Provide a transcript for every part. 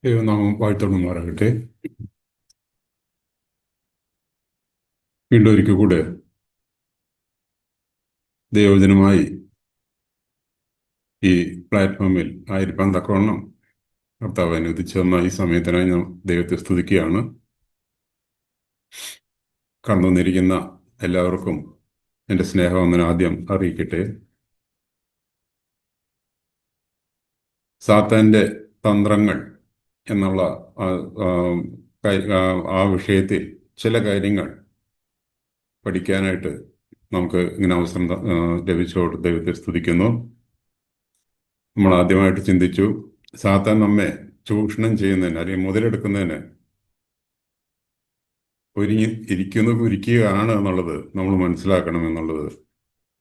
ദൈവനാമം വാഴ്ത്തപ്പെടുമാറാകട്ടെ. വീണ്ടും ഒരിക്കൽ കൂടെ ദൈവവചനമായി ഈ പ്ലാറ്റ്ഫോമിൽ ആയിരിക്കാൻ തക്കവണ്ണം കർത്താവ് അനുവദിച്ചു തന്ന ഈ സമയത്തിനായി ഞാൻ ദൈവത്തെ സ്തുതിക്കുകയാണ്. കടന്നു വന്നിരിക്കുന്ന എല്ലാവർക്കും എൻ്റെ സ്നേഹവന്ദനം ആദ്യം അറിയിക്കട്ടെ. സാത്താൻ്റെ തന്ത്രങ്ങൾ എന്നുള്ള ആ വിഷയത്തിൽ ചില കാര്യങ്ങൾ പഠിക്കാനായിട്ട് നമുക്ക് ഇങ്ങനെ അവസരം ലഭിച്ചോട് ദൈവത്തെ സ്തുതിക്കുന്നു. നമ്മൾ ആദ്യമായിട്ട് ചിന്തിച്ചു, സാത്താൻ നമ്മെ ചൂഷണം ചെയ്യുന്നതിന് അല്ലെങ്കിൽ മുതലെടുക്കുന്നതിന് ഇരിക്കുകയാണ് എന്നുള്ളത് നമ്മൾ മനസ്സിലാക്കണം എന്നുള്ളത്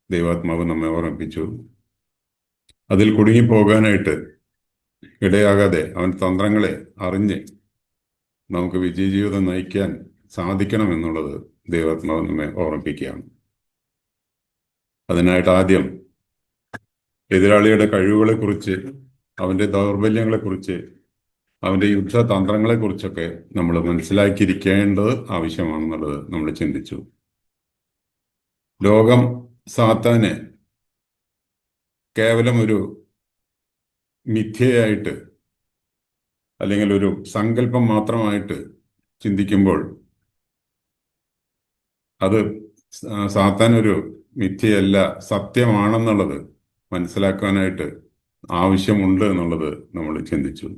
ദൈവാത്മാവ് നമ്മെ ഓർമ്മിപ്പിച്ചു. അതിൽ കുടുങ്ങിപ്പോകാനായിട്ട് ഇടയാകാതെ അവൻ തന്ത്രങ്ങളെ അറിഞ്ഞ് നമുക്ക് വിജയജീവിതം നയിക്കാൻ സാധിക്കണം എന്നുള്ളത് ദൈവാത്മാവ് നമ്മെ ഓർമ്മിപ്പിക്കുകയാണ്. അതിനായിട്ട് ആദ്യം എതിരാളിയുടെ കഴിവുകളെക്കുറിച്ച്, അവൻ്റെ ദൗർബല്യങ്ങളെക്കുറിച്ച്, അവൻ്റെ യുദ്ധതന്ത്രങ്ങളെക്കുറിച്ചൊക്കെ നമ്മൾ മനസ്സിലാക്കിയിരിക്കേണ്ടത് ആവശ്യമാണെന്നുള്ളത് നമ്മൾ ചിന്തിച്ചു. ലോകം സാത്താനെ കേവലം ഒരു മിഥ്യയായിട്ട് അല്ലെങ്കിൽ ഒരു സങ്കല്പം മാത്രമായിട്ട് ചിന്തിക്കുമ്പോൾ അത് സാത്താൻ ഒരു മിഥ്യയല്ല, സത്യമാണെന്നുള്ളത് മനസ്സിലാക്കാനായിട്ട് ആവശ്യമുണ്ട് എന്നുള്ളത് നമ്മൾ ചിന്തിച്ചു.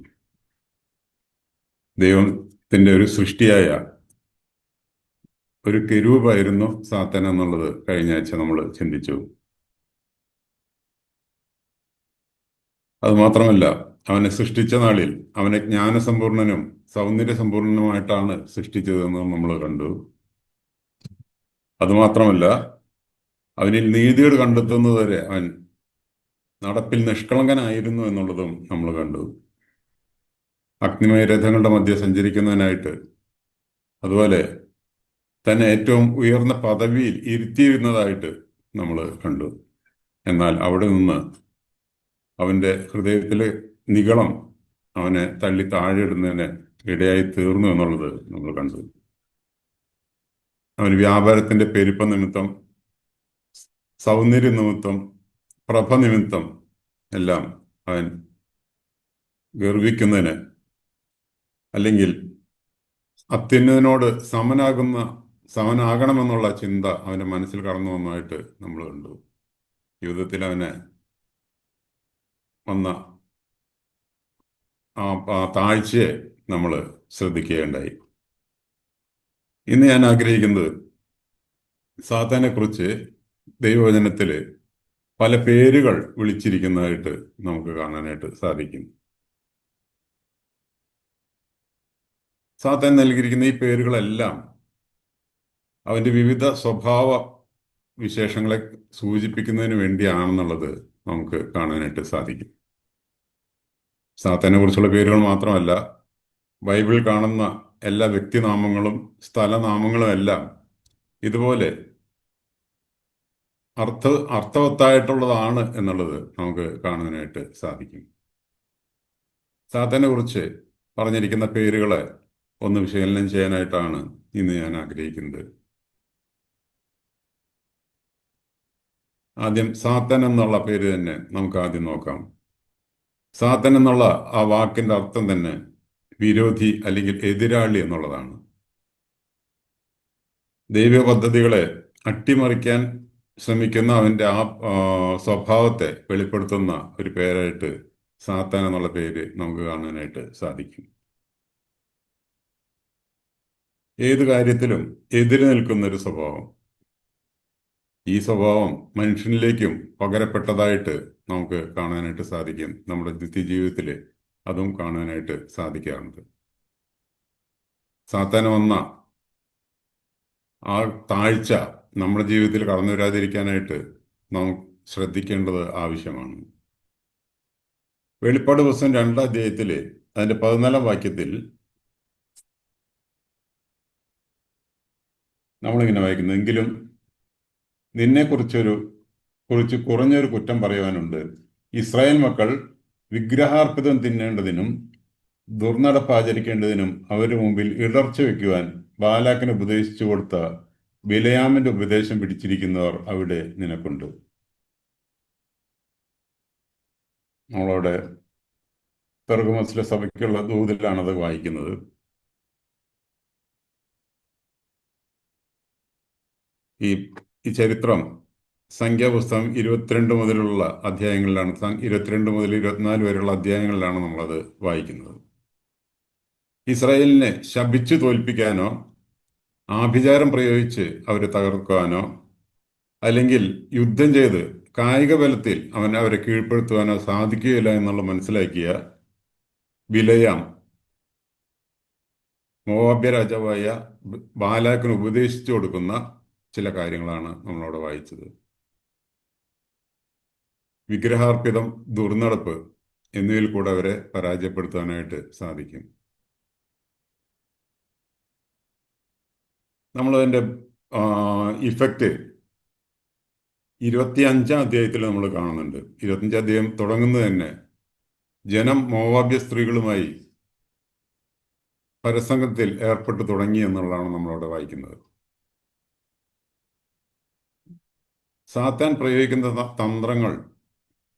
ദൈവത്തിൻ്റെ ഒരു സൃഷ്ടിയായ ഒരു കെരൂബായിരുന്നു സാത്താൻ എന്നുള്ളത് കഴിഞ്ഞ ആഴ്ച നമ്മൾ ചിന്തിച്ചു. അതുമാത്രമല്ല, അവനെ സൃഷ്ടിച്ച നാളിൽ അവനെ ജ്ഞാനസമ്പൂർണനും സൗന്ദര്യസമ്പൂർണനുമായിട്ടാണ് സൃഷ്ടിച്ചതെന്ന് നമ്മൾ കണ്ടു. അതുമാത്രമല്ല, അവനിൽ നീതിയോട് കണ്ടെത്തുന്നതുവരെ അവൻ നടപ്പിൽ നിഷ്കളങ്കനായിരുന്നു എന്നുള്ളതും നമ്മൾ കണ്ടു. അഗ്നിമയ രഥങ്ങളുടെ മധ്യ സഞ്ചരിക്കുന്നതിനായിട്ട്, അതുപോലെ തന്നെ ഏറ്റവും ഉയർന്ന പദവിയിൽ ഇരുത്തിയിരുന്നതായിട്ട് നമ്മൾ കണ്ടു. എന്നാൽ അവിടെ നിന്ന് അവൻ്റെ ഹൃദയത്തിലെ നിഗളം അവനെ തള്ളി താഴെയിടുന്നതിന് ഇടയായി തീർന്നു എന്നുള്ളത് നമ്മൾ കണ്ടു. അവന് വ്യാപാരത്തിൻ്റെ പെരുപ്പ നിമിത്തം, സൗന്ദര്യ നിമിത്തം, പ്രഭ നിമിത്തം എല്ലാം അവൻ ഗർവിക്കുന്നതിന് അല്ലെങ്കിൽ അത്യുന്നതിനോട് സമനാകണമെന്നുള്ള ചിന്ത അവൻ്റെ മനസ്സിൽ കടന്നു വന്നതായിട്ട് നമ്മൾ കണ്ടു. ജീവിതത്തിൽ അവന് വന്ന ആ താഴ്ചയെ നമ്മൾ ശ്രദ്ധിക്കുകയുണ്ടായി. ഇന്ന് ഞാൻ ആഗ്രഹിക്കുന്നത് സാത്താനെ കുറിച്ച് ദൈവവചനത്തിൽ പല പേരുകൾ വിളിച്ചിരിക്കുന്നതായിട്ട് നമുക്ക് കാണാനായിട്ട് സാധിക്കും. സാത്താൻ നൽകിയിരിക്കുന്ന ഈ പേരുകളെല്ലാം അവൻ്റെ വിവിധ സ്വഭാവ വിശേഷങ്ങളെ സൂചിപ്പിക്കുന്നതിന് വേണ്ടിയാണെന്നുള്ളത് നമുക്ക് കാണാനായിട്ട് സാധിക്കും. സാത്താനെ കുറിച്ചുള്ള പേരുകൾ മാത്രമല്ല, ബൈബിളിൽ കാണുന്ന എല്ലാ വ്യക്തിനാമങ്ങളും സ്ഥലനാമങ്ങളും എല്ലാം ഇതുപോലെ അർത്ഥവത്തായിട്ടുള്ളതാണ് എന്നുള്ളത് നമുക്ക് കാണാനായിട്ട് സാധിക്കും. സാത്താനെ കുറിച്ച് പറഞ്ഞിരിക്കുന്ന പേരുകളെ ഒന്ന് വിശകലനം ചെയ്യാനായിട്ടാണ് ഇന്ന് ഞാൻ ആഗ്രഹിക്കുന്നത്. ആദ്യം സാത്താൻ എന്നുള്ള പേര് തന്നെ നമുക്ക് ആദ്യം നോക്കാം. സാത്താൻ എന്നുള്ള ആ വാക്കിന്റെ അർത്ഥം തന്നെ വിരോധി അല്ലെങ്കിൽ എതിരാളി എന്നുള്ളതാണ്. ദൈവ പദ്ധതികളെ അട്ടിമറിക്കാൻ ശ്രമിക്കുന്ന അവൻ്റെ ആ സ്വഭാവത്തെ വെളിപ്പെടുത്തുന്ന ഒരു പേരായിട്ട് സാത്താൻ എന്നുള്ള പേര് നമുക്ക് കാണാനായിട്ട് സാധിക്കും. ഏത് കാര്യത്തിലും എതിര് നിൽക്കുന്ന ഒരു സ്വഭാവം. ഈ സ്വഭാവം മനുഷ്യനിലേക്കും പകരപ്പെട്ടതായിട്ട് നമുക്ക് കാണാനായിട്ട് സാധിക്കും. നമ്മുടെ നിത്യജീവിതത്തിൽ അതും കാണാനായിട്ട് സാധിക്കാറുണ്ട്. സാത്താൻ വന്ന ആ താഴ്ച നമ്മുടെ ജീവിതത്തിൽ കടന്നു വരാതിരിക്കാനായിട്ട് നാം ശ്രദ്ധിക്കേണ്ടത് ആവശ്യമാണ്. വെളിപ്പാട് പുസ്തകം 2-ാം അധ്യായത്തിൽ അതിൻ്റെ 14-ാം വാക്യത്തിൽ നമ്മളിങ്ങനെ വായിക്കുന്നു, എങ്കിലും കുറിച്ച് കുറഞ്ഞൊരു കുറ്റം പറയുവാനുണ്ട്. ഇസ്രായേൽ മക്കൾ വിഗ്രഹാർപ്പിതം തിന്നേണ്ടതിനും ദുർനടപ്പ് ആചരിക്കേണ്ടതിനും അവരുടെ മുമ്പിൽ ഇടർച്ച വയ്ക്കുവാൻ ബാലാക്കിന് ഉപദേശിച്ചു കൊടുത്ത ബിലയാമിന്റെ ഉപദേശം പിടിച്ചിരിക്കുന്നവർ അവിടെ നിനക്കുണ്ട്. നമ്മളവിടെ പെർഗമസിലെ സഭയ്ക്കുള്ള ദൂതിലാണത് വായിക്കുന്നത്. ഈ ഈ ചരിത്രം സംഖ്യാപുസ്തകം 22 മുതലുള്ള അധ്യായങ്ങളിലാണ്, 22 മുതൽ 24 വരെയുള്ള അധ്യായങ്ങളിലാണ് നമ്മളത് വായിക്കുന്നത്. ഇസ്രായേലിനെ ശപിച്ചു തോൽപ്പിക്കാനോ ആഭിചാരം പ്രയോഗിച്ച് അവരെ തകർക്കാനോ അല്ലെങ്കിൽ യുദ്ധം ചെയ്ത് കായിക ബലത്തിൽ അവരെ കീഴ്പ്പെടുത്തുവാനോ സാധിക്കുകയില്ല എന്നുള്ള മനസ്സിലാക്കിയ ബിലയാം മോവാബ്യ രാജാവായ ബാലാക്കിന് ഉപദേശിച്ചു കൊടുക്കുന്ന ചില കാര്യങ്ങളാണ് നമ്മളവിടെ വായിച്ചത്. വിഗ്രഹാർപ്പിതം, ദുർനടപ്പ് എന്നിവയിൽ കൂടെ അവരെ പരാജയപ്പെടുത്താനായിട്ട് സാധിക്കും. നമ്മളതിൻ്റെ ഇഫക്റ്റ് 25-ാം അധ്യായത്തിൽ നമ്മൾ കാണുന്നുണ്ട്. 25-ാം അധ്യായം തുടങ്ങുന്നത് തന്നെ ജനം മോവാബ്യ സ്ത്രീകളുമായി പരസംഗത്തിൽ ഏർപ്പെട്ടു തുടങ്ങി എന്നുള്ളതാണ് നമ്മളവിടെ വായിക്കുന്നത്. സാത്താൻ പ്രയോഗിക്കുന്ന തന്ത്രങ്ങൾ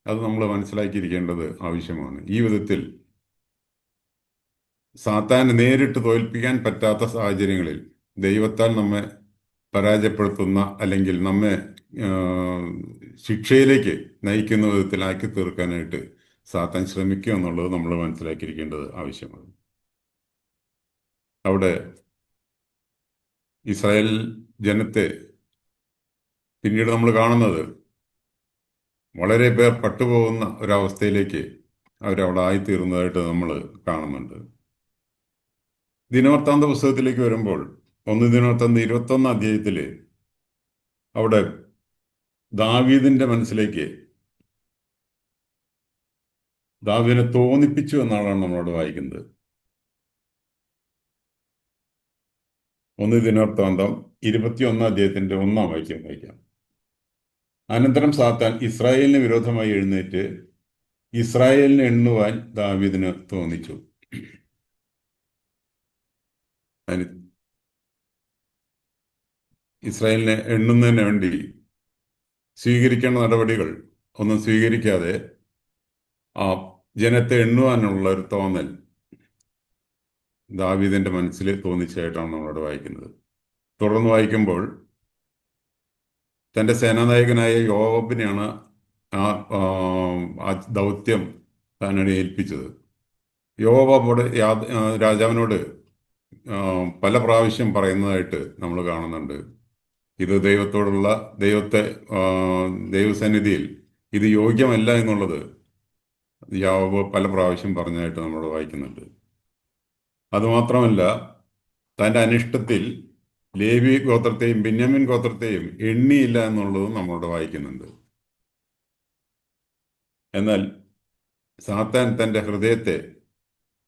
അത് നമ്മൾ മനസ്സിലാക്കിയിരിക്കേണ്ടത് ആവശ്യമാണ്. ഈ വിധത്തിൽ സാത്താനെ നേരിട്ട് തോൽപ്പിക്കാൻ പറ്റാത്ത സാഹചര്യങ്ങളിൽ ദൈവത്താൽ നമ്മെ പരാജയപ്പെടുത്തുന്ന അല്ലെങ്കിൽ നമ്മെ ശിക്ഷയിലേക്ക് നയിക്കുന്ന വിധത്തിലാക്കി തീർക്കാനായിട്ട് സാത്താൻ ശ്രമിക്കുക എന്നുള്ളത് നമ്മൾ മനസ്സിലാക്കിയിരിക്കേണ്ടത് ആവശ്യമാണ്. അവിടെ ഇസ്രായേൽ ജനത്തെ പിന്നീട് നമ്മൾ കാണുന്നത് വളരെ പേർ പട്ടുപോകുന്ന ഒരവസ്ഥയിലേക്ക് അവരവിടെ ആയിത്തീർന്നതായിട്ട് നമ്മൾ കാണുന്നുണ്ട്. ദിനവൃത്താന്ത പുസ്തകത്തിലേക്ക് വരുമ്പോൾ 1 ദിനവൃത്താന്ത 21 അധ്യായത്തിൽ അവിടെ ദാവീദിന്റെ മനസ്സിലേക്ക് ദാവീദിനെ തോന്നിപ്പിച്ചു എന്നാണ് നമ്മളോട് വായിക്കുന്നത്. 1 ദിനവൃത്താന്തം 21 അധ്യായത്തിന്റെ 1-ാം വാക്യം വായിക്കാം. അനന്തരം സാത്താൻ ഇസ്രായേലിന് വിരോധമായി എഴുന്നേറ്റ് ഇസ്രായേലിനെ എണ്ണുവാൻ ദാവീദിന് തോന്നിച്ചു. ഇസ്രായേലിനെ എണ്ണുന്നതിന് വേണ്ടി സ്വീകരിക്കേണ്ട നടപടികൾ ഒന്നും സ്വീകരിക്കാതെ ആ ജനത്തെ എണ്ണുവാനുള്ള ഒരു തോന്നൽ ദാവീദിന്റെ മനസ്സിൽ തോന്നിച്ചതായിട്ടാണ് നമ്മളോട് വായിക്കുന്നത്. തുടർന്ന് വായിക്കുമ്പോൾ തൻ്റെ സേനാനായകനായ യോവാബിനെയാണ് ആ ദൗത്യം താനാണ് ഏൽപ്പിച്ചത്. യോവാബ് രാജാവിനോട് പല പ്രാവശ്യം പറയുന്നതായിട്ട് നമ്മൾ കാണുന്നുണ്ട്. ഇത് ദൈവത്തോടുള്ള ദൈവസന്നിധിയിൽ ഇത് യോഗ്യമല്ല എന്നുള്ളത് യോവാബ് പല പ്രാവശ്യം പറഞ്ഞതായിട്ട് നമ്മൾ വായിക്കുന്നുണ്ട്. അതുമാത്രമല്ല, തൻ്റെ അനിഷ്ടത്തിൽ ലേവി ഗോത്രത്തെയും ബെന്യാമിൻ ഗോത്രത്തെയും എണ്ണിയില്ല എന്നുള്ളതും നമ്മളോട് വായിക്കുന്നുണ്ട്. എന്നാൽ സാത്താൻ തൻ്റെ ഹൃദയത്തെ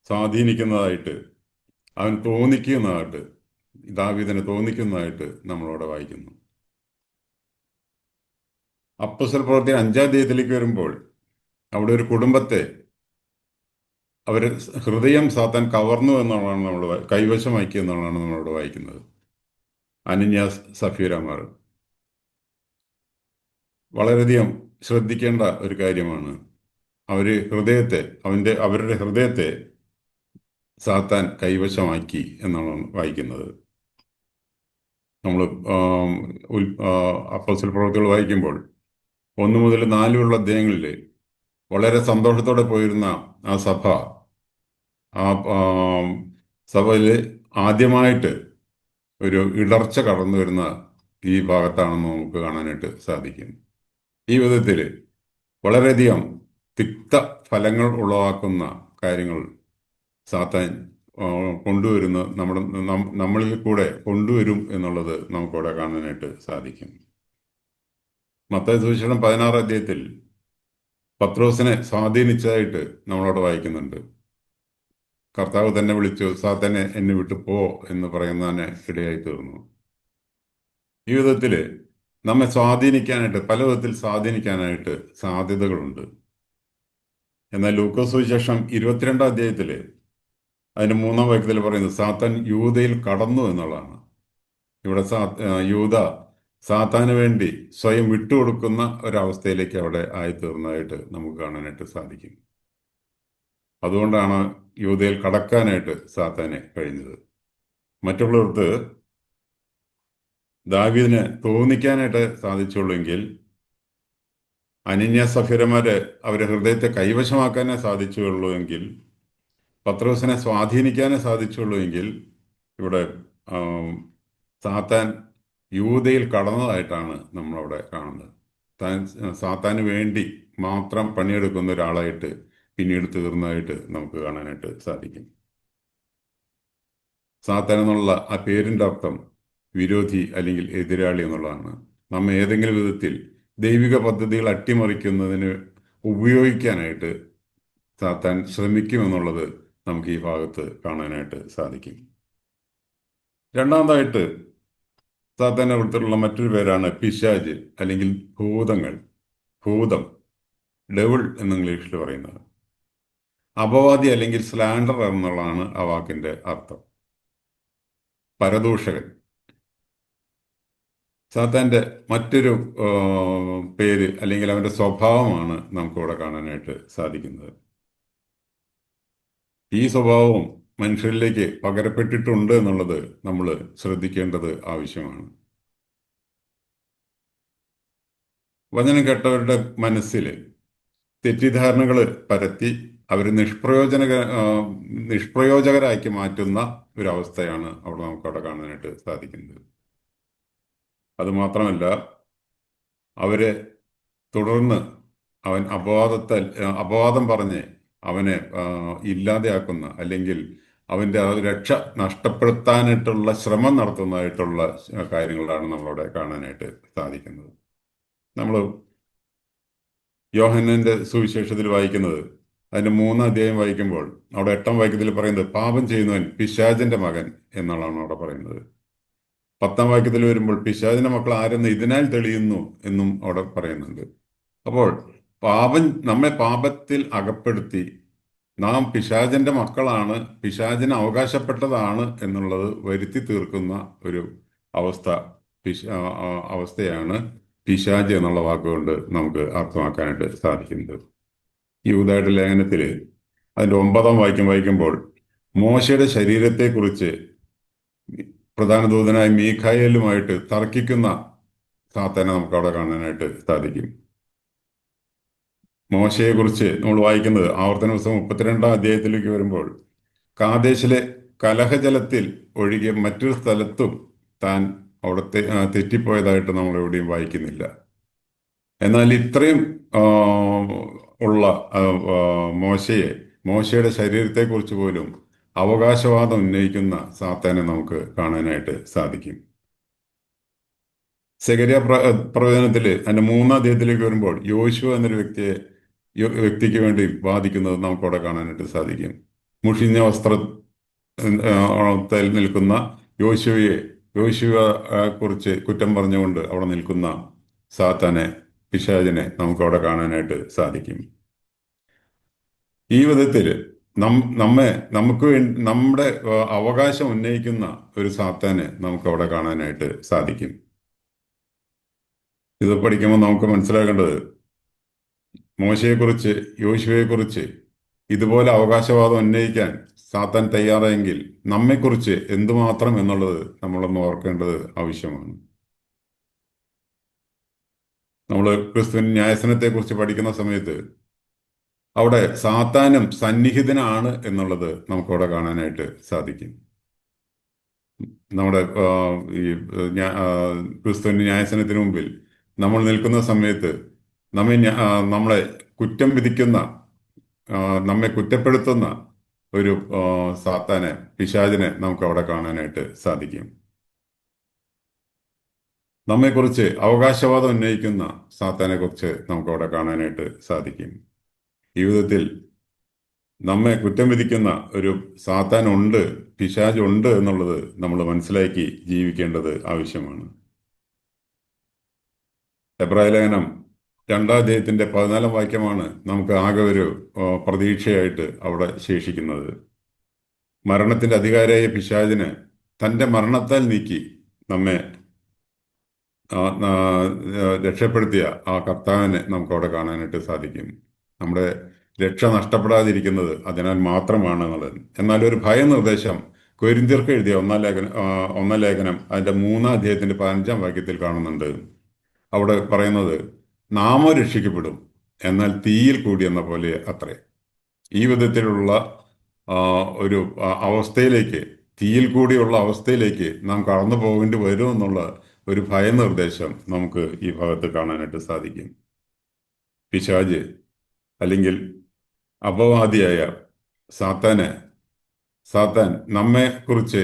സ്വാധീനിക്കുന്നതായിട്ട് അവൻ തോന്നിക്കുന്നതായിട്ട് ദാവീദിനെ തോന്നിക്കുന്നതായിട്ട് നമ്മളോട് വായിക്കുന്നു. അപ്പോസ്തല പ്രവൃത്തി 5-ാം അധ്യായത്തിലേക്ക് വരുമ്പോൾ അവിടെ ഒരു കുടുംബത്തെ ഹൃദയം സാത്താൻ കവർന്നു എന്നുള്ളതാണ് നമ്മൾ കൈവശമാക്കി എന്നുള്ളതാണ് നമ്മളോട് വായിക്കുന്നത്. അനന്യാസ് സഫീരമാർ വളരെയധികം ശ്രദ്ധിക്കേണ്ട ഒരു കാര്യമാണ്. അവരുടെ ഹൃദയത്തെ സാത്താൻ കൈവശമാക്കി എന്നാണ് വായിക്കുന്നത്. നമ്മൾ അപ്പോസ്തല പ്രവൃത്തികൾ വായിക്കുമ്പോൾ 1 മുതൽ 4 വരെയുള്ള അധ്യായങ്ങളിൽ വളരെ സന്തോഷത്തോടെ പോയിരുന്ന ആ സഭയിൽ ആദ്യമായിട്ട് ഒരു ഇടർച്ച കടന്നു വരുന്ന ഈ ഭാഗത്താണെന്ന് നമുക്ക് കാണാനായിട്ട് സാധിക്കും. ഈ വിധത്തിൽ വളരെയധികം തിക്ത ഫലങ്ങൾ ഉളവാക്കുന്ന കാര്യങ്ങൾ സാത്താൻ കൊണ്ടുവരുന്ന നമ്മളിൽ കൂടെ കൊണ്ടുവരും എന്നുള്ളത് നമുക്കവിടെ കാണാനായിട്ട് സാധിക്കും. മത്തായി സുവിശേഷം 16-ാം അധ്യായത്തിൽ പത്രോസിനെ സ്വാധീനിച്ചതായിട്ട് നമ്മളവിടെ വായിക്കുന്നുണ്ട്. കർത്താവ് തന്നെ വിളിച്ചു, സാത്താനെ എന്നെ വിട്ടു പോ എന്ന് പറയുന്നതിന് ഇടയായി തീർന്നു. ഈ വിധത്തിൽ നമ്മെ സ്വാധീനിക്കാനായിട്ട് പല വിധത്തിൽ സ്വാധീനിക്കാനായിട്ട് സാധ്യതകളുണ്ട്. എന്നാൽ ലൂക്കോസ് സുവിശേഷം 22-ാം അധ്യായത്തിൽ അതിന്റെ 3-ാം വാക്യത്തിൽ പറയുന്നത് സാത്താൻ യൂദയിൽ കടന്നു എന്നുള്ളതാണ്. ഇവിടെ യൂദ സാത്താന് വേണ്ടി സ്വയം വിട്ടുകൊടുക്കുന്ന ഒരവസ്ഥയിലേക്ക് അവിടെ ആയിത്തീർന്നതായിട്ട് നമുക്ക് കാണാനായിട്ട് സാധിക്കും. അതുകൊണ്ടാണ് യൂദയിൽ കടക്കാനായിട്ട് സാത്താന് കഴിഞ്ഞത്. മറ്റുള്ളവർക്ക് ദാവീദിന് തോന്നിക്കാനായിട്ട് സാധിച്ചുള്ളെങ്കിൽ, അനന്യ സഫീരന്മാര് അവരെ ഹൃദയത്തെ കൈവശമാക്കാനേ സാധിച്ചുള്ളൂ എങ്കിൽ, പത്രോസിനെ സ്വാധീനിക്കാനേ സാധിച്ചുള്ളൂ എങ്കിൽ, ഇവിടെ സാത്താൻ യൂദയിൽ കടന്നതായിട്ടാണ് നമ്മളവിടെ കാണുന്നത്. സാത്താന് വേണ്ടി മാത്രം പണിയെടുക്കുന്ന ഒരാളായിട്ട് പിന്നീട് തീർന്നതായിട്ട് നമുക്ക് കാണാനായിട്ട് സാധിക്കും. സാത്താൻ എന്നുള്ള ആ പേരിന്റെ അർത്ഥം വിരോധി അല്ലെങ്കിൽ എതിരാളി എന്നുള്ളതാണ്. നമ്മെ ഏതെങ്കിലും വിധത്തിൽ ദൈവിക പദ്ധതികൾ അട്ടിമറിക്കുന്നതിന് ഉപയോഗിക്കാനായിട്ട് സാത്താൻ ശ്രമിക്കുമെന്നുള്ളത് നമുക്ക് ഈ ഭാഗത്ത് കാണാനായിട്ട് സാധിക്കും. രണ്ടാമതായിട്ട് സാത്താനെ വിളിച്ചിട്ടുള്ള മറ്റൊരു പേരാണ് പിശാച് അല്ലെങ്കിൽ ഭൂതം, ഡെവിൾ എന്ന് ഇംഗ്ലീഷിൽ പറയുന്നത്. അപവാദി അല്ലെങ്കിൽ സ്ലാൻഡർ എന്നുള്ളതാണ് ആ വാക്കിന്റെ അർത്ഥം. പരദൂഷകൻ. സാത്താന്റെ മറ്റൊരു പേര് അല്ലെങ്കിൽ അവന്റെ സ്വഭാവമാണ് നമുക്കിവിടെ കാണാനായിട്ട് സാധിക്കുന്നത്. ഈ സ്വഭാവം മനുഷ്യരിലേക്ക് പകരപ്പെട്ടിട്ടുണ്ട് എന്നുള്ളത് നമ്മൾ ശ്രദ്ധിക്കേണ്ടത് ആവശ്യമാണ്. വചനം കേട്ടവരുടെ മനസ്സിൽ തെറ്റിദ്ധാരണകൾ പരത്തി അവരെ നിഷ്പ്രയോജകരാക്കി മാറ്റുന്ന ഒരവസ്ഥയാണ് നമുക്കവിടെ കാണാനായിട്ട് സാധിക്കുന്നത്. അതുമാത്രമല്ല, അവരെ തുടർന്ന് അവൻ അപവാദം പറഞ്ഞ് അവനെ ഇല്ലാതെയാക്കുന്ന അല്ലെങ്കിൽ അവന്റെ രക്ഷ നഷ്ടപ്പെടുത്താനായിട്ടുള്ള ശ്രമം നടത്തുന്നതായിട്ടുള്ള കാര്യങ്ങളാണ് നമ്മളവിടെ കാണാനായിട്ട് സാധിക്കുന്നത്. നമ്മൾ യോഹന്നാന്റെ സുവിശേഷത്തിൽ വായിക്കുന്നത്, അതിന്റെ 3-ാം അധ്യായം വായിക്കുമ്പോൾ അവിടെ 8-ാം വാക്യത്തിൽ പറയുന്നത് പാപം ചെയ്യുന്നവൻ പിശാചിന്റെ മകൻ എന്നുള്ളതാണ് അവിടെ പറയുന്നത്. 10-ാം വാക്യത്തിൽ വരുമ്പോൾ പിശാചിന്റെ മക്കൾ ആരെന്ന് ഇതിനാൽ തെളിയുന്നു എന്നും അവിടെ പറയുന്നുണ്ട്. അപ്പോൾ നമ്മെ പാപത്തിൽ അകപ്പെടുത്തി നാം പിശാചിന്റെ മക്കളാണ്, പിശാചിന് അവകാശപ്പെട്ടതാണ് എന്നുള്ളത് വരുത്തി തീർക്കുന്ന ഒരു അവസ്ഥയാണ് പിശാച് എന്നുള്ള വാക്കുകൊണ്ട് നമുക്ക് അർത്ഥമാക്കാനായിട്ട് സാധിക്കുന്നത്. ഈ യൂദയുടെ ലേഖനത്തിൽ അതിന്റെ 9-ാം വാക്യം വായിക്കുമ്പോൾ മോശയുടെ ശരീരത്തെക്കുറിച്ച് പ്രധാന ദൂതനായ മീഖായേലുമായിട്ട് തർക്കിക്കുന്ന സാത്താനെ നമുക്ക് അവിടെ കാണാനായിട്ട് സാധിക്കും. മോശയെക്കുറിച്ച് നമ്മൾ വായിക്കുന്നത് ആവർത്തന പുസ്തകം 32-ാം അധ്യായത്തിലേക്ക് വരുമ്പോൾ കാദേശിലെ കലഹജലത്തിൽ ഒഴികെ മറ്റൊരു സ്ഥലത്തും താൻ അവിടുത്തെ തെറ്റിപ്പോയതായിട്ട് നമ്മൾ എവിടെയും വായിക്കുന്നില്ല. എന്നാൽ ഇത്രയും ഉള്ള മോശയുടെ ശരീരത്തെക്കുറിച്ച് പോലും അവകാശവാദം ഉന്നയിക്കുന്ന സാത്താനെ നമുക്ക് കാണാനായിട്ട് സാധിക്കും. സെഖര്യാ പ്രവചനത്തില് അതിന്റെ 3-ാം അധ്യായത്തിലേക്ക് വരുമ്പോൾ യോശുവ എന്നൊരു വ്യക്തിക്ക് വേണ്ടി വാദിക്കുന്നത് നമുക്കവിടെ കാണാനായിട്ട് സാധിക്കും. മുഷിഞ്ഞ വസ്ത്രത്തിൽ നിൽക്കുന്ന യോശുവയെ കുറിച്ച് കുറ്റം പറഞ്ഞുകൊണ്ട് അവിടെ നിൽക്കുന്ന സാത്താനെ, പിശാചിനെ നമുക്കവിടെ കാണാനായിട്ട് സാധിക്കും. ഈ വിധത്തിൽ നമുക്ക് വേണ്ടി നമ്മുടെ അവകാശം ഉന്നയിക്കുന്ന ഒരു സാത്താനെ നമുക്കവിടെ കാണാനായിട്ട് സാധിക്കും. ഇത് പഠിക്കുമ്പോൾ നമുക്ക് മനസ്സിലാക്കേണ്ടത്, മോശയെക്കുറിച്ച് യോശുവയെക്കുറിച്ച് ഇതുപോലെ അവകാശവാദം ഉന്നയിക്കാൻ സാത്താൻ തയ്യാറായെങ്കിൽ നമ്മെക്കുറിച്ച് എന്തുമാത്രം എന്നുള്ളത് നമ്മളൊന്ന് ഓർക്കേണ്ടത് ആവശ്യമാണ്. നമ്മൾ ക്രിസ്തുവിൻ ന്യായസനത്തെക്കുറിച്ച് പഠിക്കുന്ന സമയത്ത് അവിടെ സാത്താനും സന്നിഹിതനാണ് എന്നുള്ളത് നമുക്കവിടെ കാണാനായിട്ട് സാധിക്കും. നമ്മുടെ ഈ ക്രിസ്തുവിന്റെ ന്യായസനത്തിന് മുമ്പിൽ നമ്മൾ നിൽക്കുന്ന സമയത്ത് നമ്മളെ കുറ്റം വിധിക്കുന്ന, നമ്മെ കുറ്റപ്പെടുത്തുന്ന ഒരു സാത്താനെ, പിശാചിനെ നമുക്ക് അവിടെ കാണാനായിട്ട് സാധിക്കും. നമ്മെക്കുറിച്ച് അവകാശവാദം ഉന്നയിക്കുന്ന സാത്താനെ കുറിച്ച് നമുക്ക് അവിടെ കാണാനായിട്ട് സാധിക്കും. ഈ വിധത്തിൽ നമ്മെ കുറ്റം വിധിക്കുന്ന ഒരു സാത്താൻ ഉണ്ട്, പിശാച് ഉണ്ട് എന്നുള്ളത് നമ്മൾ മനസ്സിലാക്കി ജീവിക്കേണ്ടത് ആവശ്യമാണ്. എബ്രായ ലേഖനം 2-ാം അധ്യായത്തിന്റെ 14-ാം വാക്യമാണ് നമുക്ക് ആകെ ഒരു പ്രതീക്ഷയായിട്ട് അവിടെ ശേഷിക്കുന്നത്. മരണത്തിന്റെ അധികാരിയായ പിശാചിന് തന്റെ മരണത്താൽ നീക്കി നമ്മെ ആ, ആ, രക്ഷപ്പെടുത്തിയ ആ കർത്താവിനെ നമുക്ക് അവിടെ കാണാനായിട്ട് സാധിക്കും. നമ്മുടെ രക്ഷ നഷ്ടപ്പെടാതിരിക്കുന്നത് അതിനാൽ മാത്രമാണ് എന്നുള്ളത്. എന്നാൽ ഒരു ഭയനിർദ്ദേശം കൊരിന്ത്യർക്ക് എഴുതിയ ഒന്നാം ലേഖനം അതിന്റെ 3-ാം അധ്യായത്തിന്റെ 15-ാം വാക്യത്തിൽ കാണുന്നുണ്ട്. അവിടെ പറയുന്നത് നാമോ രക്ഷിക്കപ്പെടും, എന്നാൽ തീയിൽ കൂടി എന്ന പോലെ അത്രേ. ഈ വിധത്തിലുള്ള ആ, ഒരു അവസ്ഥയിലേക്ക്, തീയിൽ കൂടിയുള്ള അവസ്ഥയിലേക്ക് നാം കടന്നു പോകേണ്ടി വരും എന്നുള്ള ഒരു ഭയനിർദ്ദേശം നമുക്ക് ഈ ഭാഗത്ത് കാണാനായിട്ട് സാധിക്കും. പിശാജ് അല്ലെങ്കിൽ അപവാദിയായ സാത്താന് സാത്താൻ നമ്മെ കുറിച്ച്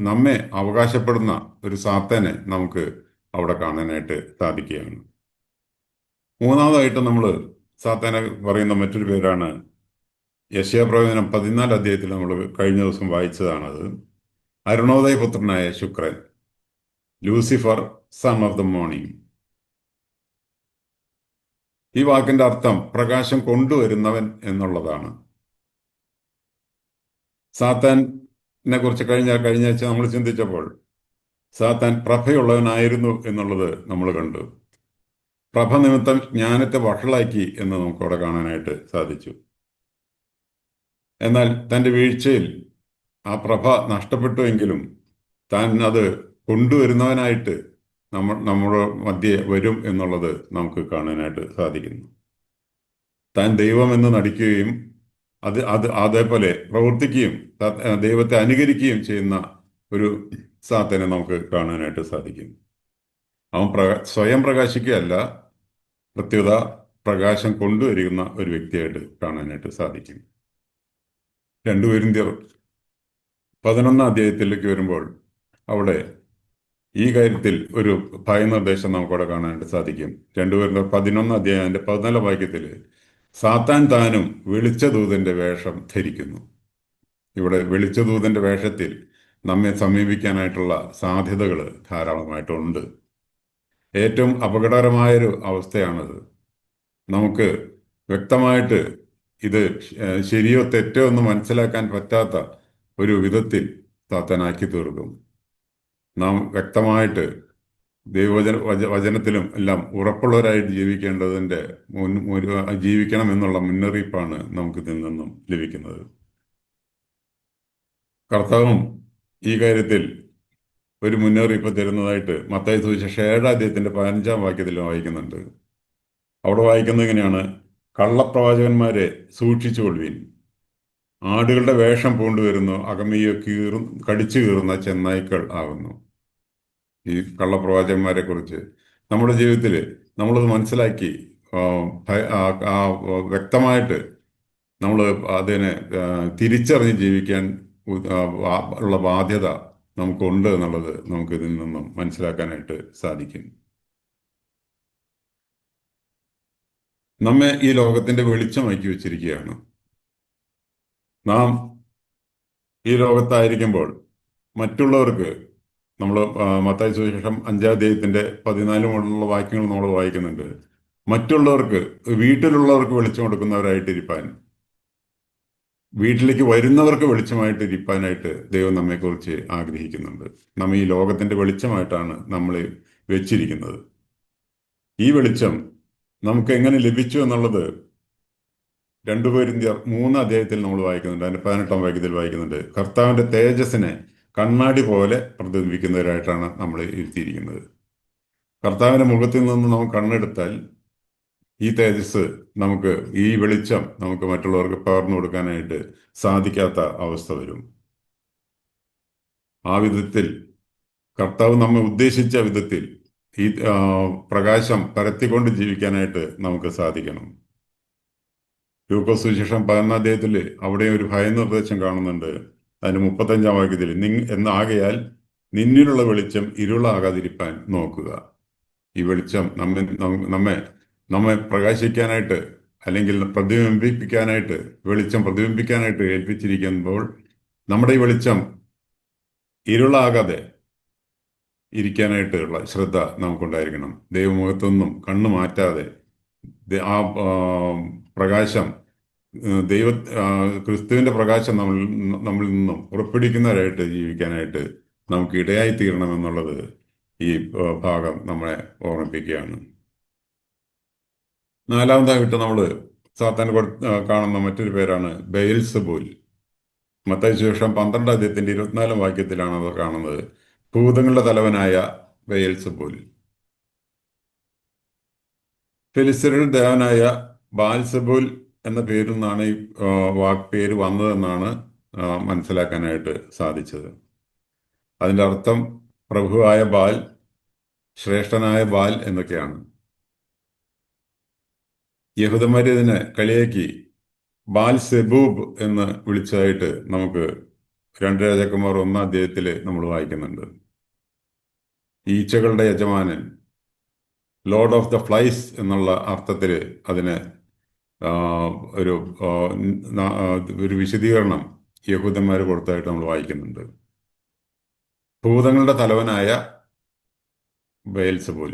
നമ്മെ അവകാശപ്പെടുന്ന ഒരു സാത്താനെ നമുക്ക് അവിടെ കാണാനായിട്ട് സാധിക്കുകയാണ്. മൂന്നാമതായിട്ട് നമ്മൾ സാത്താനെ പറയുന്ന മറ്റൊരു പേരാണ് യെശയ്യാപ്രവചനം 14-ാം അധ്യായത്തിൽ നമ്മൾ കഴിഞ്ഞ ദിവസം വായിച്ചതാണത്. അരുണോദയപുത്രനായ ശുക്രൻ, Lucifer, son of the morning. ഈ വാക്കിന്റെ അർത്ഥം പ്രകാശം കൊണ്ടുവരുന്നവൻ എന്നുള്ളതാണ്. സാത്താനെ കുറിച്ച് കഴിഞ്ഞ ആഴ്ച നമ്മൾ ചിന്തിച്ചപ്പോൾ സാത്താൻ പ്രഭയുള്ളവനായിരുന്നു എന്നുള്ളത് നമ്മൾ കണ്ടു. പ്രഭ നിമിത്തം ജ്ഞാനത്തെ വഷളാക്കി എന്ന് നമുക്കവിടെ കാണാനായിട്ട് സാധിച്ചു. എന്നാൽ തന്റെ വീഴ്ചയിൽ ആ പ്രഭ നഷ്ടപ്പെട്ടുവെങ്കിലും താൻ അത് കൊണ്ടുവരുന്നവനായിട്ട് നമ്മുടെ മധ്യേ വരും എന്നുള്ളത് നമുക്ക് കാണാനായിട്ട് സാധിക്കുന്നു. താൻ ദൈവമെന്ന് നടിക്കുകയും അതേപോലെ പ്രവർത്തിക്കുകയും ദൈവത്തെ അനുകരിക്കുകയും ചെയ്യുന്ന ഒരു സാത്തനെ നമുക്ക് കാണാനായിട്ട് സാധിക്കും. അവൻ സ്വയം പ്രകാശിക്കുകയല്ല, പ്രത്യുത പ്രകാശം കൊണ്ടുവരുന്ന ഒരു വ്യക്തിയായിട്ട് കാണാനായിട്ട് സാധിക്കും. 2 കൊരിന്ത്യർ 11-ാം അധ്യായത്തിലേക്ക് വരുമ്പോൾ അവിടെ ഈ കാര്യത്തിൽ ഒരു ഭയനിർദ്ദേശം നമുക്കവിടെ കാണാനായിട്ട് സാധിക്കും. 2 കൊരിന്ത്യർ 11-ാം അധ്യായം അതിന്റെ 14-ാം വാക്യത്തിൽ സാത്താൻ താനും വെളിച്ചദൂതന്റെ വേഷം ധരിക്കുന്നു. ഇവിടെ വെളിച്ചദൂതന്റെ വേഷത്തിൽ നമ്മെ സമീപിക്കാനായിട്ടുള്ള സാധ്യതകൾ ധാരാളമായിട്ടുണ്ട്. ഏറ്റവും അപകടകരമായൊരു അവസ്ഥയാണത്. നമുക്ക് വ്യക്തമായിട്ട് ഇത് ശരിയോ തെറ്റോ എന്ന് മനസ്സിലാക്കാൻ പറ്റാത്ത ഒരു വിധത്തിൽ സാത്താനാക്കി തീർക്കും. നാം വ്യക്തമായിട്ട് വചനത്തിലും എല്ലാം ഉറപ്പുള്ളവരായിട്ട് ജീവിക്കണം എന്നുള്ള മുന്നറിയിപ്പാണ് നമുക്ക് ഇതിൽ നിന്നും ലഭിക്കുന്നത്. കർത്താവും ഈ കാര്യത്തിൽ ഒരു മുന്നറിയിപ്പ് തരുന്നതായിട്ട് മത്തായി സുവിശേഷം 7-ാം അധ്യായത്തിന്റെ 15-ാം വാക്യത്തിൽ വായിക്കുന്നുണ്ട്. അവിടെ വായിക്കുന്നത് ഇങ്ങനെയാണ്: കള്ളപ്രവാചകന്മാരെ സൂക്ഷിച്ചുകൊള്ളുവിൻ, ആടുകളുടെ വേഷം പൂണ്ടുവരുന്നു, അകമയെ കടിച്ചു കീറുന്ന ചെന്നായ്ക്കൾ ആകുന്നു. ഈ കള്ളപ്രവാചകന്മാരെ കുറിച്ച് നമ്മുടെ ജീവിതത്തിൽ നമ്മളത് മനസ്സിലാക്കി വ്യക്തമായിട്ട് നമ്മൾ അതിനെ തിരിച്ചറിഞ്ഞ് ജീവിക്കാൻ ഉള്ള ബാധ്യത നമുക്കുണ്ട് എന്നുള്ളത് നമുക്ക് ഇതിൽ നിന്നും മനസ്സിലാക്കാനായിട്ട് സാധിക്കും. നമ്മെ ഈ ലോകത്തിന്റെ വെളിച്ചമാക്കി വെച്ചിരിക്കുകയാണ്. നാം ഈ ലോകത്തായിരിക്കുമ്പോൾ മറ്റുള്ളവർക്ക് നമ്മൾ മത്തായി സുവിശേഷം 5-ാം അധ്യായത്തിന്റെ 14 മുതലുള്ള വാക്യങ്ങൾ നമ്മൾ വായിക്കുന്നുണ്ട്. മറ്റുള്ളവർക്ക്, വീട്ടിലുള്ളവർക്ക് വെളിച്ചം കൊടുക്കുന്നവരായിട്ടിരിപ്പാൻ, വീട്ടിലേക്ക് വരുന്നവർക്ക് വെളിച്ചമായിട്ടിരിക്കാനായിട്ട് ദൈവം നമ്മെക്കുറിച്ച് ആഗ്രഹിക്കുന്നുണ്ട്. നമ്മ ഈ ലോകത്തിന്റെ വെളിച്ചമായിട്ടാണ് നമ്മൾ വെച്ചിരിക്കുന്നത്. ഈ വെളിച്ചം നമുക്ക് എങ്ങനെ ലഭിച്ചു എന്നുള്ളത് 2 കൊരിന്ത്യർ 3-ാം അധ്യായത്തിൽ നമ്മൾ വായിക്കുന്നുണ്ട്. അതിന്റെ 18-ാം വാക്യത്തിൽ വായിക്കുന്നുണ്ട്: കർത്താവിന്റെ തേജസ്സിനെ കണ്ണാടി പോലെ പ്രതിബിംബിക്കുന്നവരായിട്ടാണ് നമ്മൾ ഇരുത്തിയിരിക്കുന്നത്. കർത്താവിന്റെ മുഖത്തിൽ നിന്ന് നാം കണ്ണെടുത്താൽ ഈ തേജസ് ഈ വെളിച്ചം നമുക്ക് മറ്റുള്ളവർക്ക് പകർന്നു കൊടുക്കാനായിട്ട് സാധിക്കാത്ത അവസ്ഥ വരും. ആ വിധത്തിൽ കർത്താവ് നമ്മെ ഉദ്ദേശിച്ച വിധത്തിൽ ഈ പ്രകാശം പരത്തിക്കൊണ്ട് ജീവിക്കാനായിട്ട് നമുക്ക് സാധിക്കണം. ലൂക്കോസ് സുവിശേഷം 11-ാം അധ്യായത്തിൽ അവിടെ ഒരു ഭയനിർദ്ദേശം കാണുന്നുണ്ട്. അതിന്റെ 35-ാം വാക്യത്തിൽ എന്നാകയാൽ നിന്നിലുള്ള വെളിച്ചം ഇരുളാകാതിരിക്കാൻ നോക്കുക. ഈ വെളിച്ചം നമ്മെ പ്രകാശിക്കാനായിട്ട് അല്ലെങ്കിൽ വെളിച്ചം പ്രതിബിംബിക്കാനായിട്ട് ഏൽപ്പിച്ചിരിക്കുമ്പോൾ നമ്മുടെ ഈ വെളിച്ചം ഇരുളാകാതെ ഇരിക്കാനായിട്ടുള്ള ശ്രദ്ധ നമുക്കുണ്ടായിരിക്കണം. ദൈവമുഖത്തൊന്നും കണ്ണു മാറ്റാതെ ആ പ്രകാശം ദൈവ ആ, ക്രിസ്തുവിന്റെ പ്രകാശം നമ്മളിൽ നിന്നും പുറപ്പെടുവിക്കുന്നവരായിട്ട് ജീവിക്കാനായിട്ട് നമുക്ക് ഇടയായി തീരണമെന്നുള്ളത് ഈ ഭാഗം നമ്മളെ ഓർമ്മിപ്പിക്കുകയാണ്. നാലാമതായിട്ട് നമ്മൾ സാത്താൻ കാണുന്ന മറ്റൊരു പേരാണ് ബെയൽസെബൂൽ. മത്തായി സുവിശേഷം 12 അധ്യായത്തിന്റെ 24 വാക്യത്തിലാണ് അത് കാണുന്നത്. ഭൂതങ്ങളുടെ തലവനായ ബെയൽസെബൂൽ. ഫെലിസ്ത്യരുടെ ദേവനായ ബാൽസെബൂൽ എന്ന പേരിൽ നിന്നാണ് ഈ പേര് വന്നതെന്നാണ് മനസ്സിലാക്കാനായിട്ട് സാധിച്ചത്. അതിന്റെ അർത്ഥം പ്രഭുവായ ബാൽ, ശ്രേഷ്ഠനായ ബാൽ എന്നൊക്കെയാണ്. യഹൂദന്മാർ ഇതിനെ കളിയാക്കി ബാൽ സെബൂബ് എന്ന് വിളിച്ചതായിട്ട് നമുക്ക് 2 രാജാക്കന്മാർ 1 അധ്യായത്തിൽ നമ്മൾ വായിക്കുന്നുണ്ട്. ഈച്ചകളുടെ യജമാനൻ, ലോർഡ് ഓഫ് ദ ഫ്ലൈസ് എന്നുള്ള അർത്ഥത്തിൽ അതിന് ആ, ഒരു ആ, ഒരു വിശദീകരണം യഹൂദന്മാർ കൊടുത്തതായിട്ട് നമ്മൾ വായിക്കുന്നുണ്ട്. ഭൂതങ്ങളുടെ തലവനായ ബെയൽസെബൂൽ.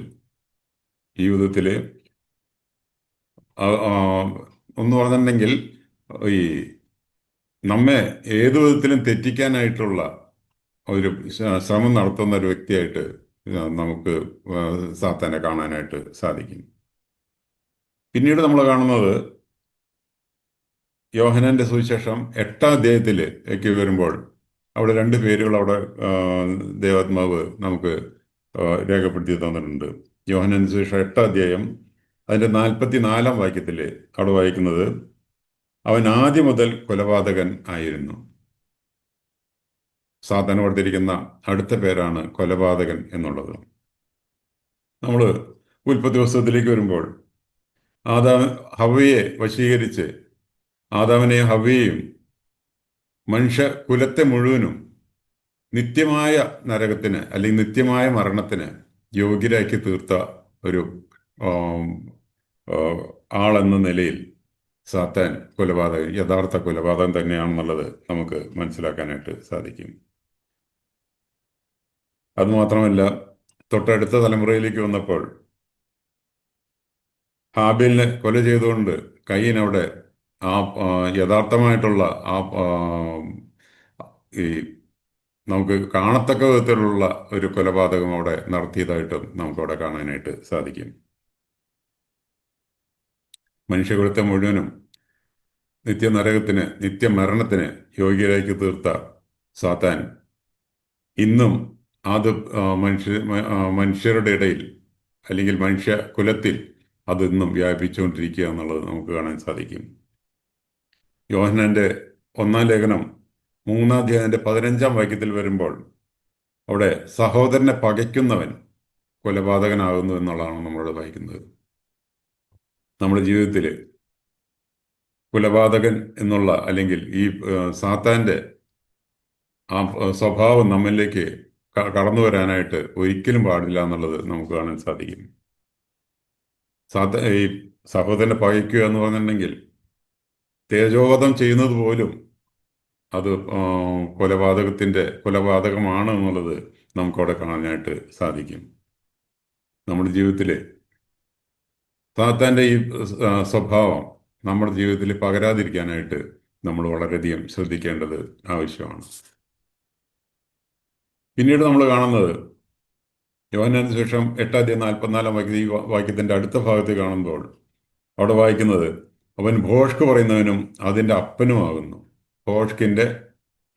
ഈ യുദ്ധത്തില് ഒന്ന് പറഞ്ഞിട്ടുണ്ടെങ്കിൽ ഈ നമ്മെ ഏതു വിധത്തിലും തെറ്റിക്കാനായിട്ടുള്ള ഒരു ശ്രമം നടത്തുന്ന ഒരു വ്യക്തിയായിട്ട് നമുക്ക് സാത്താനെ കാണാനായിട്ട് സാധിക്കും. പിന്നീട് നമ്മൾ കാണുന്നത് യോഹന്നാന്റെ സുവിശേഷം 8 അധ്യായത്തിലേക്ക് വരുമ്പോൾ അവിടെ 2 പേരുകൾ അവിടെ ദൈവാത്മാവ് നമുക്ക് രേഖപ്പെടുത്തി തന്നിട്ടുണ്ട്. യോഹന്നാന്റെ സുവിശേഷം 8 അധ്യായം അതിന്റെ 44 വാക്യത്തിൽ അവിടെ വായിക്കുന്നത്, അവൻ ആദ്യം മുതൽ കൊലപാതകൻ ആയിരുന്നു. സാത്താൻ കൊടുത്തിരിക്കുന്ന അടുത്ത പേരാണ് കൊലപാതകൻ എന്നുള്ളത്. നമ്മൾ ഉൽപ്പത്തി പുസ്തകത്തിലേക്ക് വരുമ്പോൾ ഹവ്വയെ വശീകരിച്ച് ആദാമിനെയും ഹവ്വയെയും മനുഷ്യ കുലത്തെ മുഴുവനും നിത്യമായ നരകത്തിന് അല്ലെങ്കിൽ നിത്യമായ മരണത്തിന് യോഗ്യരാക്കി തീർത്ത ഒരു ആളെന്ന നിലയിൽ സാത്താൻ കൊലപാതകൻ യഥാർത്ഥ കൊലപാതകം തന്നെയാണെന്നുള്ളത് നമുക്ക് മനസ്സിലാക്കാനായിട്ട് സാധിക്കും. അതുമാത്രമല്ല, തൊട്ടടുത്ത തലമുറയിലേക്ക് വന്നപ്പോൾ ഹാബേലിനെ കൊല ചെയ്തുകൊണ്ട് കയ്യൻ അവിടെ ആ യഥാർത്ഥമായിട്ടുള്ള ആ ഈ നമുക്ക് കാണത്തക്ക വിധത്തിലുള്ള ഒരു കൊലപാതകം അവിടെ നടത്തിയതായിട്ടും നമുക്കവിടെ കാണാനായിട്ട് സാധിക്കും. മനുഷ്യകുലത്തെ മുഴുവനും നിത്യനരകത്തിന് നിത്യമരണത്തിന് യോഗ്യരാക്കി തീർത്ത സാത്താൻ ഇന്നും അത് മനുഷ്യരുടെ ഇടയിൽ അല്ലെങ്കിൽ മനുഷ്യ കുലത്തിൽ അത് ഇന്നും വ്യാപിച്ചുകൊണ്ടിരിക്കുക എന്നുള്ളത് നമുക്ക് കാണാൻ സാധിക്കും. യോഹന്നാന്റെ 1-ാം ലേഖനം 3-ാം അധ്യായത്തിന്റെ 15-ാം വാക്യത്തിൽ വരുമ്പോൾ അവിടെ സഹോദരനെ പകയ്ക്കുന്നവൻ കൊലപാതകനാകുന്നു എന്നുള്ളതാണ് നമ്മളോട് വായിക്കുന്നത്. നമ്മുടെ ജീവിതത്തിൽ കൊലപാതകൻ എന്നുള്ള അല്ലെങ്കിൽ ഈ സാത്താന്റെ ആ സ്വഭാവം നമ്മളിലേക്ക് കടന്നു വരാനായിട്ട് ഒരിക്കലും പാടില്ല എന്നുള്ളത് നമുക്ക് കാണാൻ സാധിക്കും. ഈ സഹോദരനെ പകയ്ക്കുക എന്ന് പറഞ്ഞിട്ടുണ്ടെങ്കിൽ തേജോവധം ചെയ്യുന്നത് പോലും അത് കൊലപാതകമാണ് എന്നുള്ളത് നമുക്കവിടെ കാണാനായിട്ട് സാധിക്കും. നമ്മുടെ ജീവിതത്തിൽ സാത്താൻ്റെ ഈ സ്വഭാവം നമ്മുടെ ജീവിതത്തിൽ പകരാതിരിക്കാനായിട്ട് നമ്മൾ വളരെയധികം ശ്രദ്ധിക്കേണ്ടത് ആവശ്യമാണ്. പിന്നീട് നമ്മൾ കാണുന്നത് യോഹന്നാന്റെ സുവിശേഷം 8-ാം അധ്യായം 44-ാം വാക്യത്തിൽ ഈ വാക്യത്തിന്റെ അടുത്ത ഭാഗത്ത് കാണുമ്പോൾ അവിടെ വായിക്കുന്നത്, അവൻ ഭോഷ്ക് പറയുന്നവനും അതിൻ്റെ അപ്പനുമാകുന്നു. ഭോഷ്കിന്റെ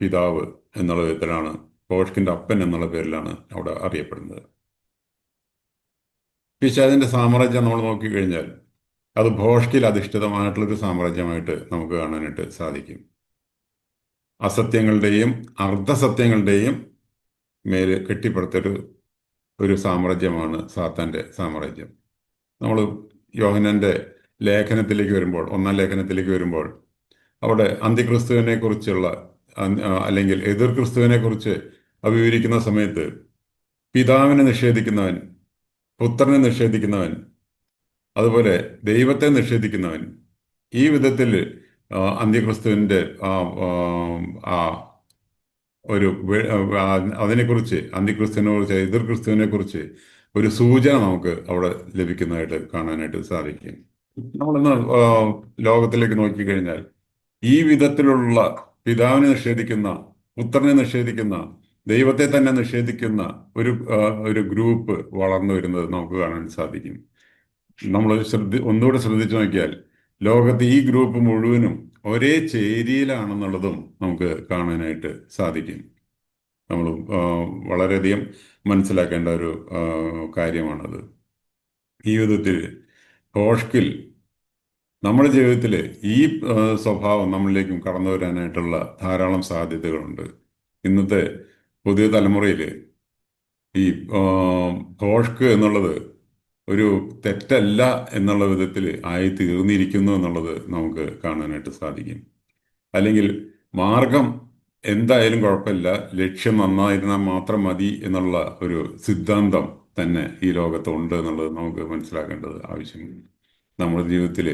പിതാവ് എന്നുള്ള വിധത്തിലാണ്, ഭോഷ്കിന്റെ അപ്പൻ എന്നുള്ള പേരിലാണ് അവിടെ അറിയപ്പെടുന്നത്. പിശാചിന്റെ സാമ്രാജ്യം നമ്മൾ നോക്കിക്കഴിഞ്ഞാൽ അത് ഭോഷ്കിൽ അധിഷ്ഠിതമായിട്ടുള്ളൊരു സാമ്രാജ്യമായിട്ട് നമുക്ക് കാണാനായിട്ട് സാധിക്കും. അസത്യങ്ങളുടെയും അർദ്ധസത്യങ്ങളുടെയും മേല് കെട്ടിപ്പടുത്തൊരു സാമ്രാജ്യമാണ് സാത്താന്റെ സാമ്രാജ്യം. നമ്മൾ യോഹന്നാന്റെ ലേഖനത്തിലേക്ക് വരുമ്പോൾ 1-ാം ലേഖനത്തിലേക്ക് വരുമ്പോൾ അവിടെ അന്ത്യക്രിസ്തുവിനെ കുറിച്ചുള്ള അല്ലെങ്കിൽ എതിർ ക്രിസ്തുവിനെ കുറിച്ച് വിവരിക്കുന്ന സമയത്ത് പിതാവിനെ നിഷേധിക്കുന്നവൻ, പുത്രനെ നിഷേധിക്കുന്നവൻ, അതുപോലെ ദൈവത്തെ നിഷേധിക്കുന്നവൻ, ഈ വിധത്തിൽ അന്ത്യക്രിസ്തുവിന്റെ ഒരു അതിനെക്കുറിച്ച് അന്ത്യക്രിസ്തുവിനെ കുറിച്ച് എതിർ ക്രിസ്തുവിനെ കുറിച്ച് ഒരു സൂചന നമുക്ക് അവിടെ ലഭിക്കുന്നതായിട്ട് കാണാനായിട്ട് സാധിക്കും. നമ്മളിന്ന് ലോകത്തിലേക്ക് നോക്കിക്കഴിഞ്ഞാൽ ഈ വിധത്തിലുള്ള പിതാവിനെ നിഷേധിക്കുന്ന, പുത്രനെ നിഷേധിക്കുന്ന, ദൈവത്തെ തന്നെ നിഷേധിക്കുന്ന ഒരു ഗ്രൂപ്പ് വളർന്നു വരുന്നത് നമുക്ക് കാണാൻ സാധിക്കും. നമ്മൾ ഒന്നുകൂടെ ശ്രദ്ധിച്ചു നോക്കിയാൽ ലോകത്ത് ഈ ഗ്രൂപ്പ് മുഴുവനും ഒരേ ചേരിയിലാണെന്നുള്ളതും നമുക്ക് കാണാനായിട്ട് സാധിക്കും. നമ്മൾ വളരെയധികം മനസ്സിലാക്കേണ്ട ഒരു കാര്യമാണത്. ഈ വിധത്തിൽ ഭോഷ്കിൽ നമ്മുടെ ജീവിതത്തിൽ ഈ സ്വഭാവം നമ്മളിലേക്കും കടന്നു വരാനായിട്ടുള്ള ധാരാളം സാധ്യതകളുണ്ട്. ഇന്നത്തെ പുതിയ തലമുറയിൽ ഈ ഭോഷ്ക് എന്നുള്ളത് ഒരു തെറ്റല്ല എന്നുള്ള വിധത്തിൽ ആയി തീർന്നിരിക്കുന്നു എന്നുള്ളത് നമുക്ക് കാണാനായിട്ട് സാധിക്കും. അല്ലെങ്കിൽ മാർഗം എന്തായാലും കുഴപ്പമില്ല, ലക്ഷ്യം നന്നായിരുന്നാൽ മാത്രം മതി എന്നുള്ള ഒരു സിദ്ധാന്തം തന്നെ ഈ ലോകത്തുണ്ട് എന്നുള്ളത് നമുക്ക് മനസ്സിലാക്കേണ്ടത് ആവശ്യമുണ്ട്. നമ്മുടെ ജീവിതത്തിൽ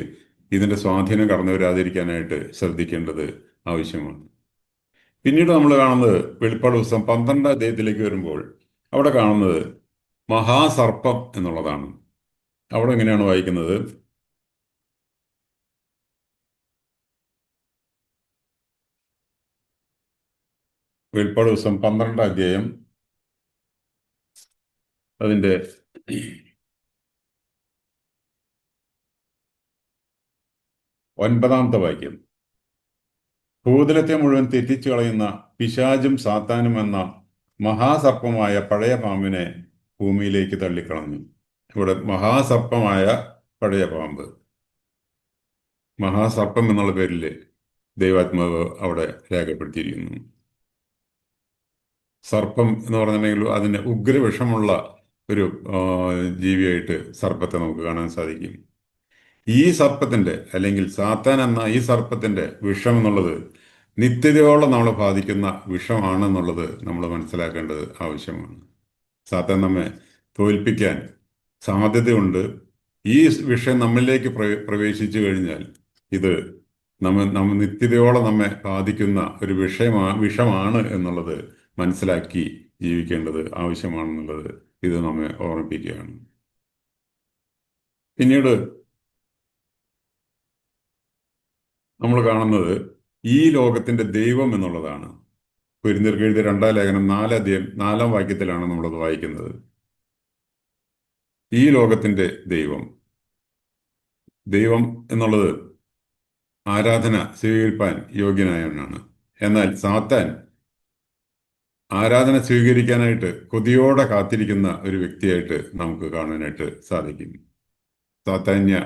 ഇതിൻ്റെ സ്വാധീനം കടന്നു വരാതിരിക്കാനായിട്ട് ശ്രദ്ധിക്കേണ്ടത് ആവശ്യമാണ്. പിന്നീട് നമ്മൾ കാണുന്നത് വെളിപ്പാട് പുസ്തകം 12 അധ്യായത്തിലേക്ക് വരുമ്പോൾ അവിടെ കാണുന്നത് മഹാസർപ്പം എന്നുള്ളതാണ്. അവിടെ എങ്ങനെയാണ് വായിക്കുന്നത്? വെളിപ്പാട് പുസ്തകം 12 അധ്യായം അതിൻ്റെ 9-ാമത്തെ വാക്യം. ഭൂതലത്തെ മുഴുവൻ തെറ്റിച്ചു കളയുന്ന പിശാചും സാത്താനും എന്ന മഹാസർപ്പമായ പഴയ പാമ്പിനെ ഭൂമിയിലേക്ക് തള്ളിക്കളഞ്ഞു. ഇവിടെ മഹാസർപ്പമായ പഴയ പാമ്പ്, മഹാസർപ്പം എന്നുള്ള പേരിൽ ദൈവാത്മാവ് അവിടെ രേഖപ്പെടുത്തിയിരിക്കുന്നു. സർപ്പം എന്ന് പറഞ്ഞിട്ടുണ്ടെങ്കിൽ അതിന് ഉഗ്രവിഷമുള്ള ഒരു ജീവിയായിട്ട് സർപ്പത്തെ നമുക്ക് കാണാൻ സാധിക്കും. ഈ സർപ്പത്തിന്റെ അല്ലെങ്കിൽ സാത്താൻ എന്ന ഈ സർപ്പത്തിന്റെ വിഷം എന്നുള്ളത് നിത്യതയോളം നമ്മളെ ബാധിക്കുന്ന വിഷമാണെന്നുള്ളത് നമ്മൾ മനസ്സിലാക്കേണ്ടത് ആവശ്യമാണ്. സാത്താൻ നമ്മെ തോൽപ്പിക്കാൻ സാധ്യതയുണ്ട്. ഈ വിഷം നമ്മളിലേക്ക് പ്രവേശിച്ചു കഴിഞ്ഞാൽ ഇത് നമ്മ നിത്യതയോളം നമ്മെ ബാധിക്കുന്ന ഒരു വിഷമാണ് എന്നുള്ളത് മനസ്സിലാക്കി ജീവിക്കേണ്ടത് ആവശ്യമാണെന്നുള്ളത് ഇത് നമ്മെ ഓർമ്മിപ്പിക്കുകയാണ്. പിന്നീട് നമ്മൾ കാണുന്നത് ഈ ലോകത്തിന്റെ ദൈവം എന്നുള്ളതാണ്. കൊരിന്ത്യർക്ക് എഴുതിയ 2-ാം ലേഖനം 4 അധ്യായം 4-ാം വാക്യത്തിലാണ് നമ്മളത് വായിക്കുന്നത്. ഈ ലോകത്തിന്റെ ദൈവം എന്നുള്ളത് ആരാധന സ്വീകരിപ്പാൻ യോഗ്യനായവനാണ്. എന്നാൽ സാത്താൻ ആരാധന സ്വീകരിക്കാനായിട്ട് കൊതിയോടെ കാത്തിരിക്കുന്ന ഒരു വ്യക്തിയായിട്ട് നമുക്ക് കാണാനായിട്ട് സാധിക്കും. സാത്താന്യ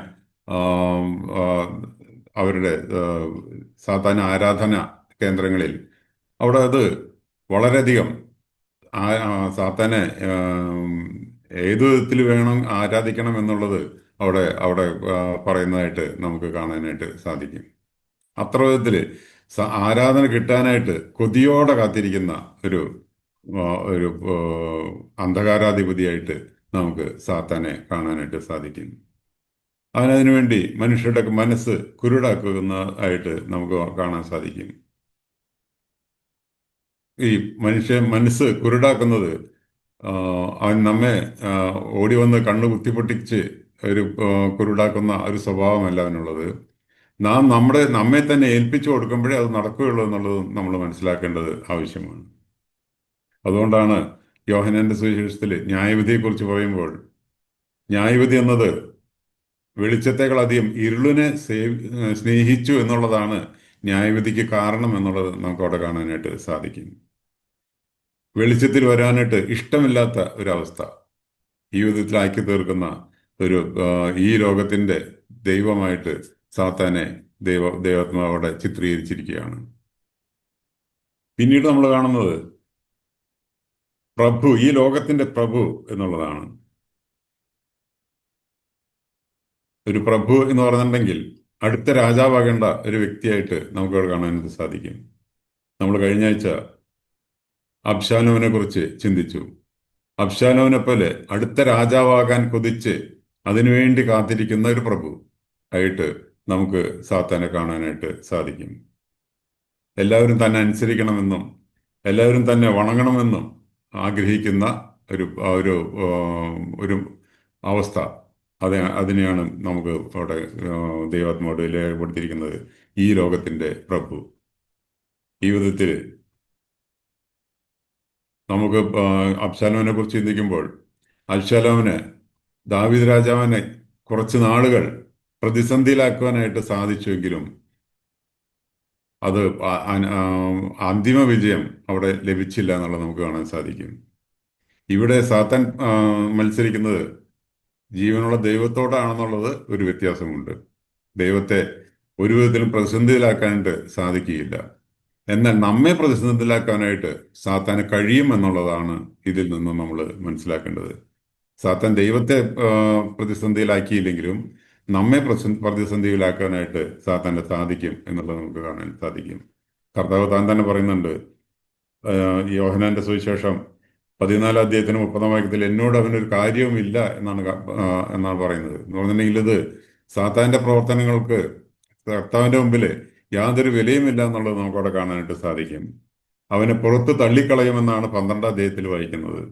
അവരുടെ സാത്താന്യ ആരാധന കേന്ദ്രങ്ങളിൽ അവിടെ അത് വളരെയധികം സാത്താനെ ഏത് വിധത്തിൽ വേണം ആരാധിക്കണം എന്നുള്ളത് അവിടെ അവിടെ പറയുന്നതായിട്ട് നമുക്ക് കാണാനായിട്ട് സാധിക്കും. അത്ര വിധത്തിൽ ആരാധന കിട്ടാനായിട്ട് കൊതിയോടെ കാത്തിരിക്കുന്ന ഒരു ഒരു അന്ധകാരാധിപതിയായിട്ട് നമുക്ക് സാത്താനെ കാണാനായിട്ട് സാധിക്കും. അവനതിനു വേണ്ടി മനുഷ്യരുടെ മനസ്സ് കുരുടാക്കുന്നതായിട്ട് നമുക്ക് കാണാൻ സാധിക്കും. ഈ മനസ്സ് കുരുടാക്കുന്നത് അവൻ നമ്മെ ഓടി വന്ന് കണ്ണ് കുത്തിപ്പൊട്ടിച്ച് ഒരു കുരുടാക്കുന്ന ഒരു സ്വഭാവമല്ല അവനുള്ളത്. നമ്മെ തന്നെ ഏൽപ്പിച്ചു കൊടുക്കുമ്പോഴേ അത് നടക്കുകയുള്ളൂ എന്നുള്ളതും നമ്മൾ മനസ്സിലാക്കേണ്ടത് ആവശ്യമാണ്. അതുകൊണ്ടാണ് യോഹന്നാന്റെ സുവിശേഷത്തിൽ ന്യായവിധിയെക്കുറിച്ച് പറയുമ്പോൾ ന്യായവിധി എന്നത് വെളിച്ചത്തെക്കാളധികം ഇരുളിനെ സ്നേഹിച്ചു എന്നുള്ളതാണ് ന്യായവിധിക്ക് കാരണം എന്നുള്ളത് നമുക്ക് അവിടെ കാണാനായിട്ട് സാധിക്കും. വെളിച്ചത്തിൽ വരാനായിട്ട് ഇഷ്ടമില്ലാത്ത ഒരവസ്ഥ ജീവിതത്തിലാക്കി തീർക്കുന്ന ഈ ലോകത്തിന്റെ ദൈവമായിട്ട് സാത്താനെ ദൈവാത്മാവോടെ ചിത്രീകരിച്ചിരിക്കുകയാണ്. പിന്നീട് നമ്മൾ കാണുന്നത് പ്രഭു, ഈ ലോകത്തിന്റെ പ്രഭു എന്നുള്ളതാണ്. ഒരു പ്രഭു എന്ന് പറഞ്ഞിട്ടുണ്ടെങ്കിൽ അടുത്ത രാജാവാകേണ്ട ഒരു വ്യക്തിയായിട്ട് നമുക്കവിടെ കാണാനായിട്ട് സാധിക്കും. നമ്മൾ കഴിഞ്ഞ ആഴ്ച അബ്ശാലോമിനെ കുറിച്ച് ചിന്തിച്ചു. അബ്ശാലോമിനെ പോലെ അടുത്ത രാജാവാകാൻ കൊതിച്ച് അതിനുവേണ്ടി കാത്തിരിക്കുന്ന ഒരു പ്രഭു ആയിട്ട് നമുക്ക് സാത്താനെ കാണാനായിട്ട് സാധിക്കും. എല്ലാവരും തന്നെ അനുസരിക്കണമെന്നും എല്ലാവരും തന്നെ വണങ്ങണമെന്നും ആഗ്രഹിക്കുന്ന ഒരു ഒരു അവസ്ഥ അതിനെയാണ് നമുക്ക് അവിടെ ദൈവാത്മാவோട് രേഖപ്പെടുത്തിയിരിക്കുന്നത്. ഈ ലോകത്തിന്റെ പ്രഭു. ഈ വിധത്തിൽ നമുക്ക് അബ്ശാലോമിനെ കുറിച്ച് ചിന്തിക്കുമ്പോൾ, അബ്ശാലോമിന് ദാവീദ് രാജാവിനെ കുറച്ച് നാളുകൾ പ്രതിസന്ധിയിലാക്കുവാനായിട്ട് സാധിച്ചുവെങ്കിലും അത് അന്തിമ വിജയം അവിടെ ലഭിച്ചില്ല എന്നുള്ളത് നമുക്ക് കാണാൻ സാധിക്കും. ഇവിടെ സാത്താൻ മത്സരിക്കുന്നത് ജീവനുള്ള ദൈവത്തോടാണെന്നുള്ളത് ഒരു വ്യത്യാസമുണ്ട്. ദൈവത്തെ ഒരു വിധത്തിലും പ്രതിസന്ധിയിലാക്കാനായിട്ട് സാധിക്കുകയില്ല. എന്നാൽ നമ്മെ പ്രതിസന്ധിയിലാക്കാനായിട്ട് സാത്താന് കഴിയും എന്നുള്ളതാണ് ഇതിൽ നിന്ന് നമ്മൾ മനസ്സിലാക്കേണ്ടത്. സാത്താൻ ദൈവത്തെ പ്രതിസന്ധിയിലാക്കിയില്ലെങ്കിലും നമ്മെ പ്രതിസന്ധിയിലാക്കാനായിട്ട് സാത്താന് സാധിക്കും എന്നുള്ളത് നമുക്ക് കാണാൻ സാധിക്കും. കർത്താവ് താൻ തന്നെ പറയുന്നുണ്ട്, യോഹന്നാന്റെ സുവിശേഷം 14 അധ്യായത്തിന് 30 വാക്യത്തിൽ, എന്നോട് അവനൊരു കാര്യവുമില്ല എന്നാണ് പറയുന്നത്. എന്ന് പറഞ്ഞിട്ടുണ്ടെങ്കിൽ ഇത് സാത്താന്റെ പ്രവർത്തനങ്ങൾക്ക് കർത്താവിന്റെ മുമ്പിൽ യാതൊരു വിലയുമില്ല എന്നുള്ളത് നമുക്കവിടെ കാണാനായിട്ട് സാധിക്കും. അവനെ പുറത്ത് തള്ളിക്കളയുമെന്നാണ് 12 അധ്യായത്തിൽ വായിക്കുന്നത്.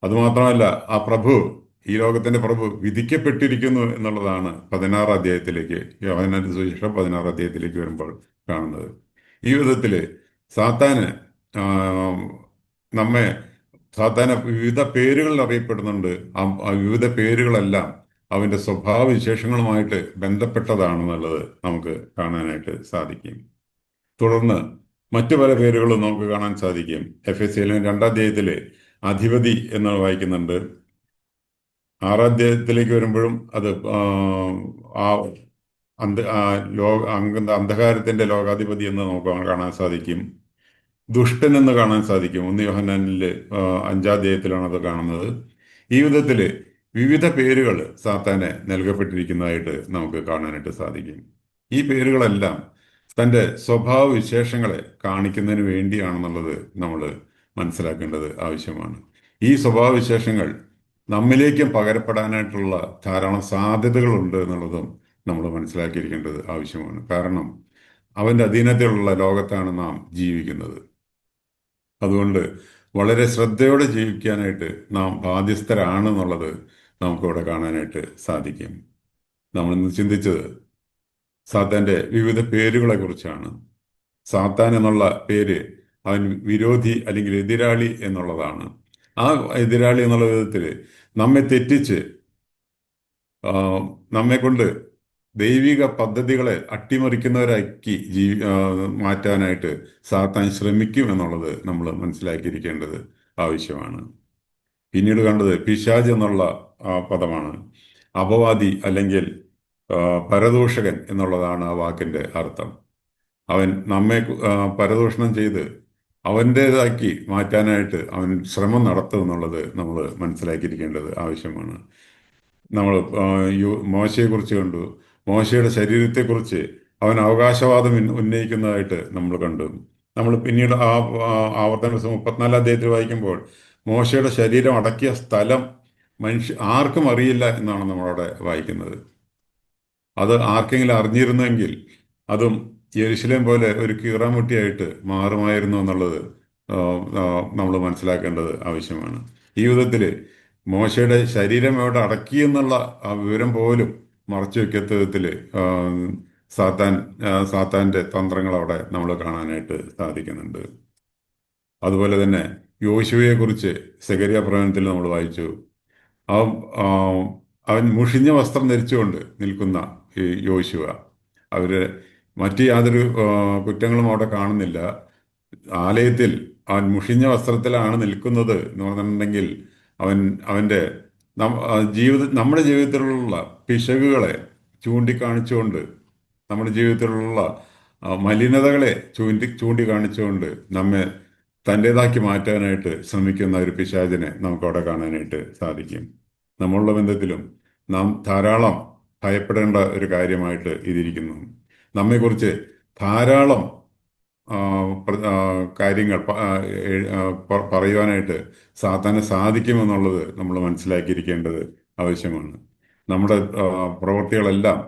അതുമാത്രമല്ല, ആ പ്രഭു, ഈ ലോകത്തിന്റെ പ്രഭു വിധിക്കപ്പെട്ടിരിക്കുന്നു എന്നുള്ളതാണ് 16 അധ്യായത്തിലേക്ക്, യോഹന്നാന്റെ സുവിശേഷം 16 അധ്യായത്തിലേക്ക് വരുമ്പോൾ കാണുന്നത്. ഈ വിധത്തില് സാത്താന് നമ്മെ സാത്താന് വിവിധ പേരുകളിൽ അറിയപ്പെടുന്നുണ്ട്. ആ വിവിധ പേരുകളെല്ലാം അവന്റെ സ്വഭാവ വിശേഷങ്ങളുമായിട്ട് ബന്ധപ്പെട്ടതാണെന്നുള്ളത് നമുക്ക് കാണാനായിട്ട് സാധിക്കും. തുടർന്ന് മറ്റു പല പേരുകളും നമുക്ക് കാണാൻ സാധിക്കും. എഫെസ്യയിലെ 2 അധ്യായത്തിലെ അധിപതി എന്ന് വായിക്കുന്നുണ്ട്. 6 അധ്യായത്തിലേക്ക് വരുമ്പോഴും അത് ആ അന്ധകാരത്തിന്റെ ലോകാധിപതി എന്ന് നമുക്ക് കാണാൻ സാധിക്കും. ദുഷ്ടൻ എന്ന് കാണാൻ സാധിക്കും. 1 യോഹന്നാനിലെ 5 അധ്യായത്തിലാണ് അത് കാണുന്നത്. ഈ വിധത്തില് വിവിധ പേരുകൾ സാത്താന് നൽകപ്പെട്ടിരിക്കുന്നതായിട്ട് നമുക്ക് കാണാനായിട്ട് സാധിക്കും. ഈ പേരുകളെല്ലാം തൻ്റെ സ്വഭാവ വിശേഷങ്ങളെ കാണിക്കുന്നതിന് വേണ്ടിയാണെന്നുള്ളത് നമ്മൾ മനസ്സിലാക്കേണ്ടത് ആവശ്യമാണ്. ഈ സ്വഭാവ വിശേഷങ്ങൾ നമ്മിലേക്കും പകരപ്പെടാനായിട്ടുള്ള ധാരാളം സാധ്യതകളുണ്ട് എന്നുള്ളതും നമ്മൾ മനസ്സിലാക്കിയിരിക്കേണ്ടത് ആവശ്യമാണ്. കാരണം അവൻ്റെ അധീനതയിലുള്ള ലോകത്താണ് നാം ജീവിക്കുന്നത്. അതുകൊണ്ട് വളരെ ശ്രദ്ധയോടെ ജീവിക്കാനായിട്ട് നാം ബാധ്യസ്ഥരാണെന്നുള്ളത് നമുക്കിവിടെ കാണാനായിട്ട് സാധിക്കും. നമ്മളിന്ന് ചിന്തിച്ചത് സാത്താന്റെ വിവിധ പേരുകളെ കുറിച്ചാണ്. സാത്താൻ എന്നുള്ള പേര് അവൻ വിരോധി അല്ലെങ്കിൽ എതിരാളി എന്നുള്ളതാണ്. ആ എതിരാളി എന്നുള്ള വിധത്തിൽ നമ്മെ തെറ്റിച്ച് നമ്മെ കൊണ്ട് ദൈവിക പദ്ധതികളെ അട്ടിമറിക്കുന്നവരാക്കി മാറ്റാനായിട്ട് സാത്താൻ ശ്രമിക്കും എന്നുള്ളത് നമ്മൾ മനസ്സിലാക്കിയിരിക്കേണ്ടത് ആവശ്യമാണ്. പിന്നീട് കണ്ടത് പിശാച് എന്നുള്ള പദമാണ്. അപവാദി അല്ലെങ്കിൽ പരദൂഷകൻ എന്നുള്ളതാണ് ആ വാക്കിന്റെ അർത്ഥം. അവൻ നമ്മെ പരദൂഷണം ചെയ്ത് അവൻ്റേതാക്കി മാറ്റാനായിട്ട് അവൻ ശ്രമം നടത്തും എന്നുള്ളത് നമ്മൾ മനസ്സിലാക്കിയിരിക്കേണ്ടത് ആവശ്യമാണ്. നമ്മൾ മോശയെക്കുറിച്ച് കണ്ടു. മോശയുടെ ശരീരത്തെക്കുറിച്ച് അവൻ അവകാശവാദം ഉന്നയിക്കുന്നതായിട്ട് നമ്മൾ കണ്ടു. നമ്മൾ പിന്നീട് ആവർത്തന പുസ്തകം 34 അധ്യായത്തിൽ വായിക്കുമ്പോൾ മോശയുടെ ശരീരം അടക്കിയ സ്ഥലം ആർക്കും അറിയില്ല എന്നാണ് നമ്മളവിടെ വായിക്കുന്നത്. അത് ആർക്കെങ്കിലും അറിഞ്ഞിരുന്നെങ്കിൽ അതും യെരുശലേം പോലെ ഒരു കീറാമുട്ടിയായിട്ട് മാറുമായിരുന്നു എന്നുള്ളത് നമ്മൾ മനസ്സിലാക്കേണ്ടത് ആവശ്യമാണ്. ഈ വിധത്തിൽ മോശയുടെ ശരീരം എവിടെ അടക്കിയെന്നുള്ള ആ വിവരം പോലും മറച്ചു വെക്കാത്ത വിധത്തിൽ സാത്താന്റെ തന്ത്രങ്ങൾ അവിടെ നമ്മൾ കാണാനായിട്ട് സാധിക്കുന്നുണ്ട്. അതുപോലെ തന്നെ യോശുവയെ കുറിച്ച് സെഖര്യാ പ്രവചനത്തിൽ നമ്മൾ വായിച്ചു. അവൻ മുഷിഞ്ഞ വസ്ത്രം ധരിച്ചുകൊണ്ട് നിൽക്കുന്ന ഈ യോശുവ, അവര് മറ്റ് യാതൊരു കുറ്റങ്ങളും അവിടെ കാണുന്നില്ല. ആലയത്തിൽ അവൻ മുഷിഞ്ഞ വസ്ത്രത്തിലാണ് നിൽക്കുന്നത് എന്ന് പറഞ്ഞിട്ടുണ്ടെങ്കിൽ അവൻ്റെ നമ്മുടെ ജീവിതത്തിലുള്ള പിശകുകളെ ചൂണ്ടിക്കാണിച്ചുകൊണ്ട്, നമ്മുടെ ജീവിതത്തിലുള്ള മലിനതകളെ ചൂണ്ടിക്കാണിച്ചുകൊണ്ട് നമ്മെ തൻ്റേതാക്കി മാറ്റാനായിട്ട് ശ്രമിക്കുന്ന ഒരു പിശാചിനെ നമുക്കവിടെ കാണാനായിട്ട് സാധിക്കും. നമ്മളുടെ ബന്ധത്തിലും നാം ധാരാളം ഭയപ്പെടേണ്ട ഒരു കാര്യമായിട്ട് ഇതിരിക്കുന്നു. നമ്മെക്കുറിച്ച് ധാരാളം കാര്യങ്ങൾ പറയുവാനായിട്ട് സാത്താന് സാധിക്കുമെന്നുള്ളത് നമ്മൾ മനസ്സിലാക്കിയിരിക്കേണ്ടത് ആവശ്യമാണ്. നമ്മുടെ പ്രവൃത്തികളെല്ലാം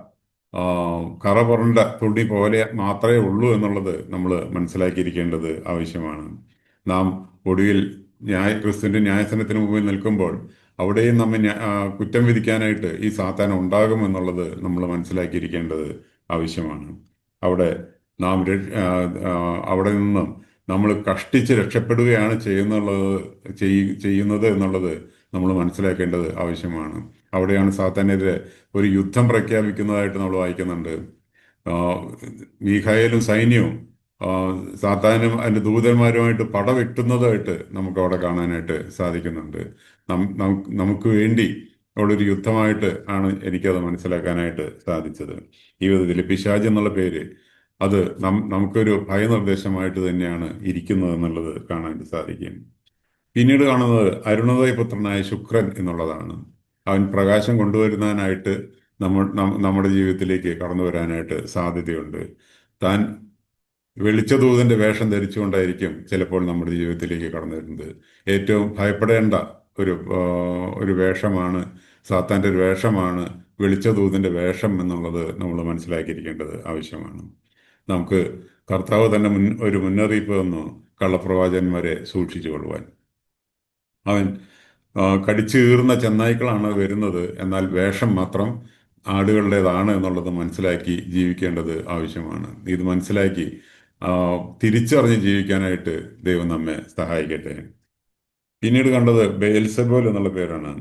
കറ പുരണ്ട തുണി പോലെ മാത്രമേ ഉള്ളൂ എന്നുള്ളത് നമ്മൾ മനസ്സിലാക്കിയിരിക്കേണ്ടത് ആവശ്യമാണ്. നാം ഒടുവിൽ ക്രിസ്തുവിന്റെ ന്യായസനത്തിന് മുമ്പിൽ നിൽക്കുമ്പോൾ അവിടെയും നമ്മെ കുറ്റം വിധിക്കാനായിട്ട് ഈ സാത്താൻ ഉണ്ടാകുമെന്നുള്ളത് നമ്മൾ മനസ്സിലാക്കിയിരിക്കേണ്ടത് ആവശ്യമാണ്. അവിടെ നാം അവിടെ നിന്നും നമ്മൾ കഷ്ടിച്ച് രക്ഷപ്പെടുകയാണ് ചെയ്യുന്നത് എന്നുള്ളത് നമ്മൾ മനസ്സിലാക്കേണ്ടത് ആവശ്യമാണ്. അവിടെയാണ് സാത്താനെതിരെ ഒരു യുദ്ധം പ്രഖ്യാപിക്കുന്നതായിട്ട് നമ്മൾ വായിക്കുന്നുണ്ട്. ആ, മീഖായേലും സൈന്യവും ആ, സാത്താനും അതിൻ്റെ ദൂതന്മാരുമായിട്ട് പടവെട്ടുന്നതായിട്ട് നമുക്ക് അവിടെ കാണാനായിട്ട് സാധിക്കുന്നുണ്ട്. നമുക്ക് വേണ്ടി ഉള്ളൊരു യുദ്ധമായിട്ട് ആണ് എനിക്കത് മനസ്സിലാക്കാനായിട്ട് സാധിച്ചത്. ഈ വിധത്തിൽ പിശാച് എന്നുള്ള പേര് അത് നമുക്കൊരു ഭയനിർദ്ദേശമായിട്ട് തന്നെയാണ് ഇരിക്കുന്നത് എന്നുള്ളത് കാണാൻ സാധിക്കും. പിന്നീട് കാണുന്നത് അരുണോദയപുത്രനായ ശുക്രൻ എന്നുള്ളതാണ്. അവൻ പ്രകാശം കൊണ്ടുവരുന്നതിനായിട്ട് നമ്മുടെ ജീവിതത്തിലേക്ക് കടന്നു വരാനായിട്ട് സാധ്യതയുണ്ട്. താൻ വെളിച്ചദൂതന്റെ വേഷം ധരിച്ചുകൊണ്ടായിരിക്കും ചിലപ്പോൾ നമ്മുടെ ജീവിതത്തിലേക്ക് കടന്നു വരുന്നത്. ഏറ്റവും ഭയപ്പെടേണ്ട ഒരു വേഷമാണ്, സാത്താന്റെ ഒരു വേഷമാണ് വെളിച്ചദൂതന്റെ വേഷം എന്നുള്ളത് നമ്മൾ മനസ്സിലാക്കിയിരിക്കേണ്ടത് ആവശ്യമാണ്. നമുക്ക് കർത്താവ് തന്നെ ഒരു മുന്നറിയിപ്പ് തന്നു, കള്ളപ്രവാചകന്മാരെ സൂക്ഷിച്ചു കൊള്ളുവാൻ. അവൻ കടിച്ചു കീറുന്ന ചെന്നായ്ക്കളാണ് വരുന്നത്, എന്നാൽ വേഷം മാത്രം ആടുകളുടേതാണ് എന്നുള്ളത് മനസ്സിലാക്കി ജീവിക്കേണ്ടത് ആവശ്യമാണ്. ഇത് മനസ്സിലാക്കി തിരിച്ചറിഞ്ഞ് ജീവിക്കാനായിട്ട് ദൈവം നമ്മെ സഹായിക്കട്ടെ. പിന്നീട് കണ്ടത് ബെയൽസെബൂൽ എന്നുള്ള പേരാണ്.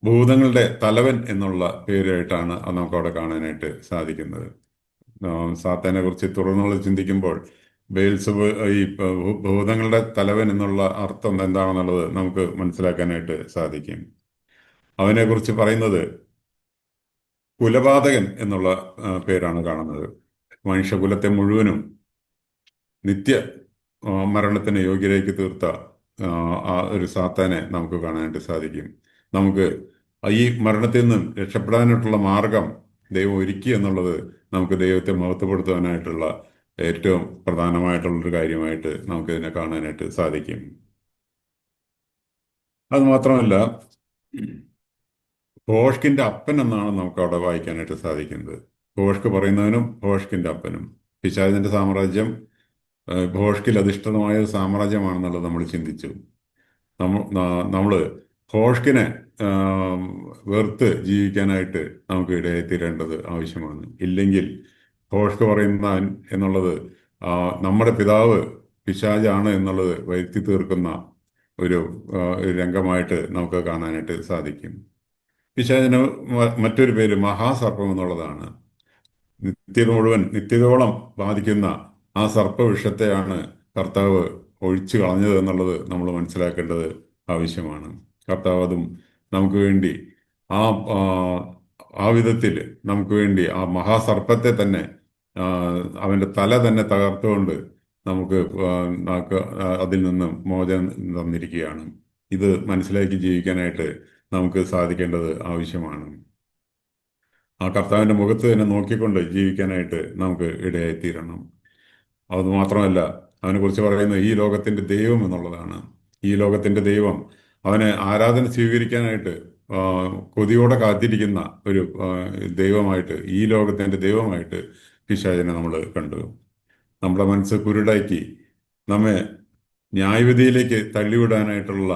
ഭൂതങ്ങളുടെ തലവൻ എന്നുള്ള പേരായിട്ടാണ് അത് നമുക്ക് അവിടെ കാണാനായിട്ട് സാധിക്കുന്നത്. സാത്താനെ കുറിച്ച് തുടർന്നുള്ള ചിന്തിക്കുമ്പോൾ ബെയൽസെബൂൽ, ഈ ഭൂതങ്ങളുടെ തലവൻ എന്നുള്ള അർത്ഥം എന്താണെന്നുള്ളത് നമുക്ക് മനസ്സിലാക്കാനായിട്ട് സാധിക്കും. അവനെക്കുറിച്ച് പറയുന്നത് കുലപാതകൻ എന്നുള്ള പേരാണ് കാണുന്നത്. മനുഷ്യകുലത്തെ മുഴുവനും നിത്യ മരണത്തിന് യോഗ്യരാക്കി തീർത്ത ആ ഒരു സാത്താനെ നമുക്ക് കാണാനായിട്ട് സാധിക്കും. നമുക്ക് ഈ മരണത്തിൽ നിന്നും രക്ഷപ്പെടാനായിട്ടുള്ള മാർഗം ദൈവം ഒരുക്കി എന്നുള്ളത് നമുക്ക് ദൈവത്തെ മഹത്വപ്പെടുത്തുവാനായിട്ടുള്ള ഏറ്റവും പ്രധാനമായിട്ടുള്ളൊരു കാര്യമായിട്ട് നമുക്കിതിനെ കാണാനായിട്ട് സാധിക്കും. അത് മാത്രമല്ല, ഭോഷ്കിന്റെ അപ്പൻ എന്നാണ് നമുക്ക് അവിടെ വായിക്കാനായിട്ട് സാധിക്കുന്നത്. ഭോഷ്ക് പറയുന്നവനും ഭോഷ്കിന്റെ അപ്പനും. പിശാചിന്റെ സാമ്രാജ്യം ഭോഷ്കിൽ അധിഷ്ഠിതമായ ഒരു സാമ്രാജ്യമാണെന്നുള്ളത് നമ്മൾ ചിന്തിച്ചു. നമ്മൾ ഭോഷ്കിനെ വെറുത്ത് ജീവിക്കാനായിട്ട് നമുക്ക് ഇടയായിത്തീരേണ്ടത് ആവശ്യമാണ്. ഇല്ലെങ്കിൽ ഭോഷ്ക് പറയുന്നവൻ എന്നുള്ളത് നമ്മുടെ പിതാവ് പിശാചാണ് എന്നുള്ളത് വരുത്തി തീർക്കുന്ന ഒരു രംഗമായിട്ട് നമുക്ക് കാണാനായിട്ട് സാധിക്കും. പിശാചിന് മറ്റൊരു പേര് മഹാസർപ്പം എന്നുള്ളതാണ്. നിത്യതയോളം ബാധിക്കുന്ന ആ സർപ്പവിഷത്തെയാണ് കർത്താവ് ഒഴിച്ചു കളഞ്ഞത് എന്നുള്ളത് നമ്മൾ മനസ്സിലാക്കേണ്ടത് ആവശ്യമാണ്. കർത്താവ് അതും നമുക്ക് വേണ്ടി ആ ആ വിധത്തിൽ നമുക്ക് വേണ്ടി ആ മഹാസർപ്പത്തെ തന്നെ അവന്റെ തല തന്നെ തകർത്തുകൊണ്ട് നമുക്ക് അതിൽ നിന്ന് മോചനം തന്നിരിക്കുകയാണ്. ഇത് മനസ്സിലാക്കി ജീവിക്കാനായിട്ട് നമുക്ക് സാധിക്കേണ്ടത് ആവശ്യമാണ്. ആ കർത്താവിന്റെ മുഖത്ത് തന്നെ നോക്കിക്കൊണ്ട് ജീവിക്കാനായിട്ട് നമുക്ക് ഇടയായിത്തീരണം. അതുമാത്രമല്ല, അവനെക്കുറിച്ച് പറയുന്നത് ഈ ലോകത്തിന്റെ ദൈവം എന്നുള്ളതാണ്. ഈ ലോകത്തിന്റെ ദൈവം, അവനെ ആരാധന സ്വീകരിക്കാനായിട്ട് കൊതിയോടെ കാത്തിരിക്കുന്ന ഒരു ദൈവമായിട്ട്, ഈ ലോകത്തിന്റെ ദൈവമായിട്ട് പിശാചിനെ നമ്മൾ കണ്ടു. നമ്മുടെ മനസ്സ് കുരുടാക്കി നമ്മെ ന്യായവിധിയിലേക്ക് തള്ളിവിടാനായിട്ടുള്ള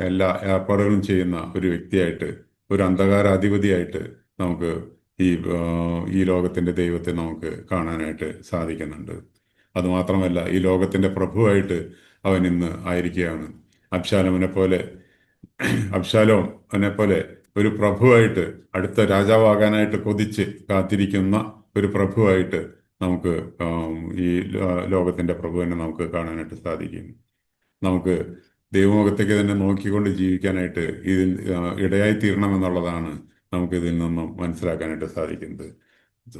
എല്ലാ ഏർപ്പാടുകളും ചെയ്യുന്ന ഒരു വ്യക്തിയായിട്ട്, ഒരു അന്ധകാരാധിപതിയായിട്ട് നമുക്ക് ഈ ലോകത്തിന്റെ ദൈവത്തെ നമുക്ക് കാണാനായിട്ട് സാധിക്കുന്നുണ്ട്. അതുമാത്രമല്ല, ഈ ലോകത്തിന്റെ പ്രഭുവായിട്ട് അവൻ ഇന്ന് ആയിരിക്കുകയാണ്. അബ്ശാലോമിനെ പോലെ ഒരു പ്രഭുവായിട്ട്, അടുത്ത രാജാവാകാനായിട്ട് കൊതിച്ച് കാത്തിരിക്കുന്ന ഒരു പ്രഭുവായിട്ട് നമുക്ക് ഈ ലോകത്തിന്റെ പ്രഭുവിനെ നമുക്ക് കാണാനായിട്ട് സാധിക്കും. നമുക്ക് ദൈവമുഖത്തേക്ക് തന്നെ നോക്കിക്കൊണ്ട് ജീവിക്കാനായിട്ട് ഇതിൽ ഇടയായി തീരണമെന്നുള്ളതാണ് നമുക്ക് ഇതിൽ നിന്നും മനസ്സിലാക്കാനായിട്ട് സാധിക്കുന്നത്.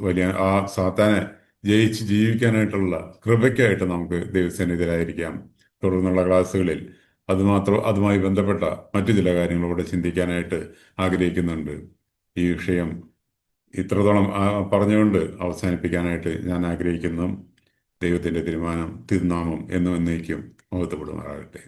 വലിയ ആ സാത്താനെ ജയിച്ച് ജീവിക്കാനായിട്ടുള്ള കൃപയ്ക്കായിട്ട് നമുക്ക് ദൈവസന്നിധിയിലായിരിക്കാം. തുടർന്നുള്ള ക്ലാസ്സുകളിൽ അതുമായി ബന്ധപ്പെട്ട മറ്റു ചില കാര്യങ്ങളൂടെ ചിന്തിക്കാനായിട്ട് ആഗ്രഹിക്കുന്നുണ്ട്. ഈ വിഷയം ഇത്രത്തോളം പറഞ്ഞുകൊണ്ട് അവസാനിപ്പിക്കാനായിട്ട് ഞാൻ ആഗ്രഹിക്കുന്നു. ദൈവത്തിൻ്റെ തിരുനാമം എന്നും എന്നേക്കും മഹത്വപ്പെടുമാറാകട്ടെ.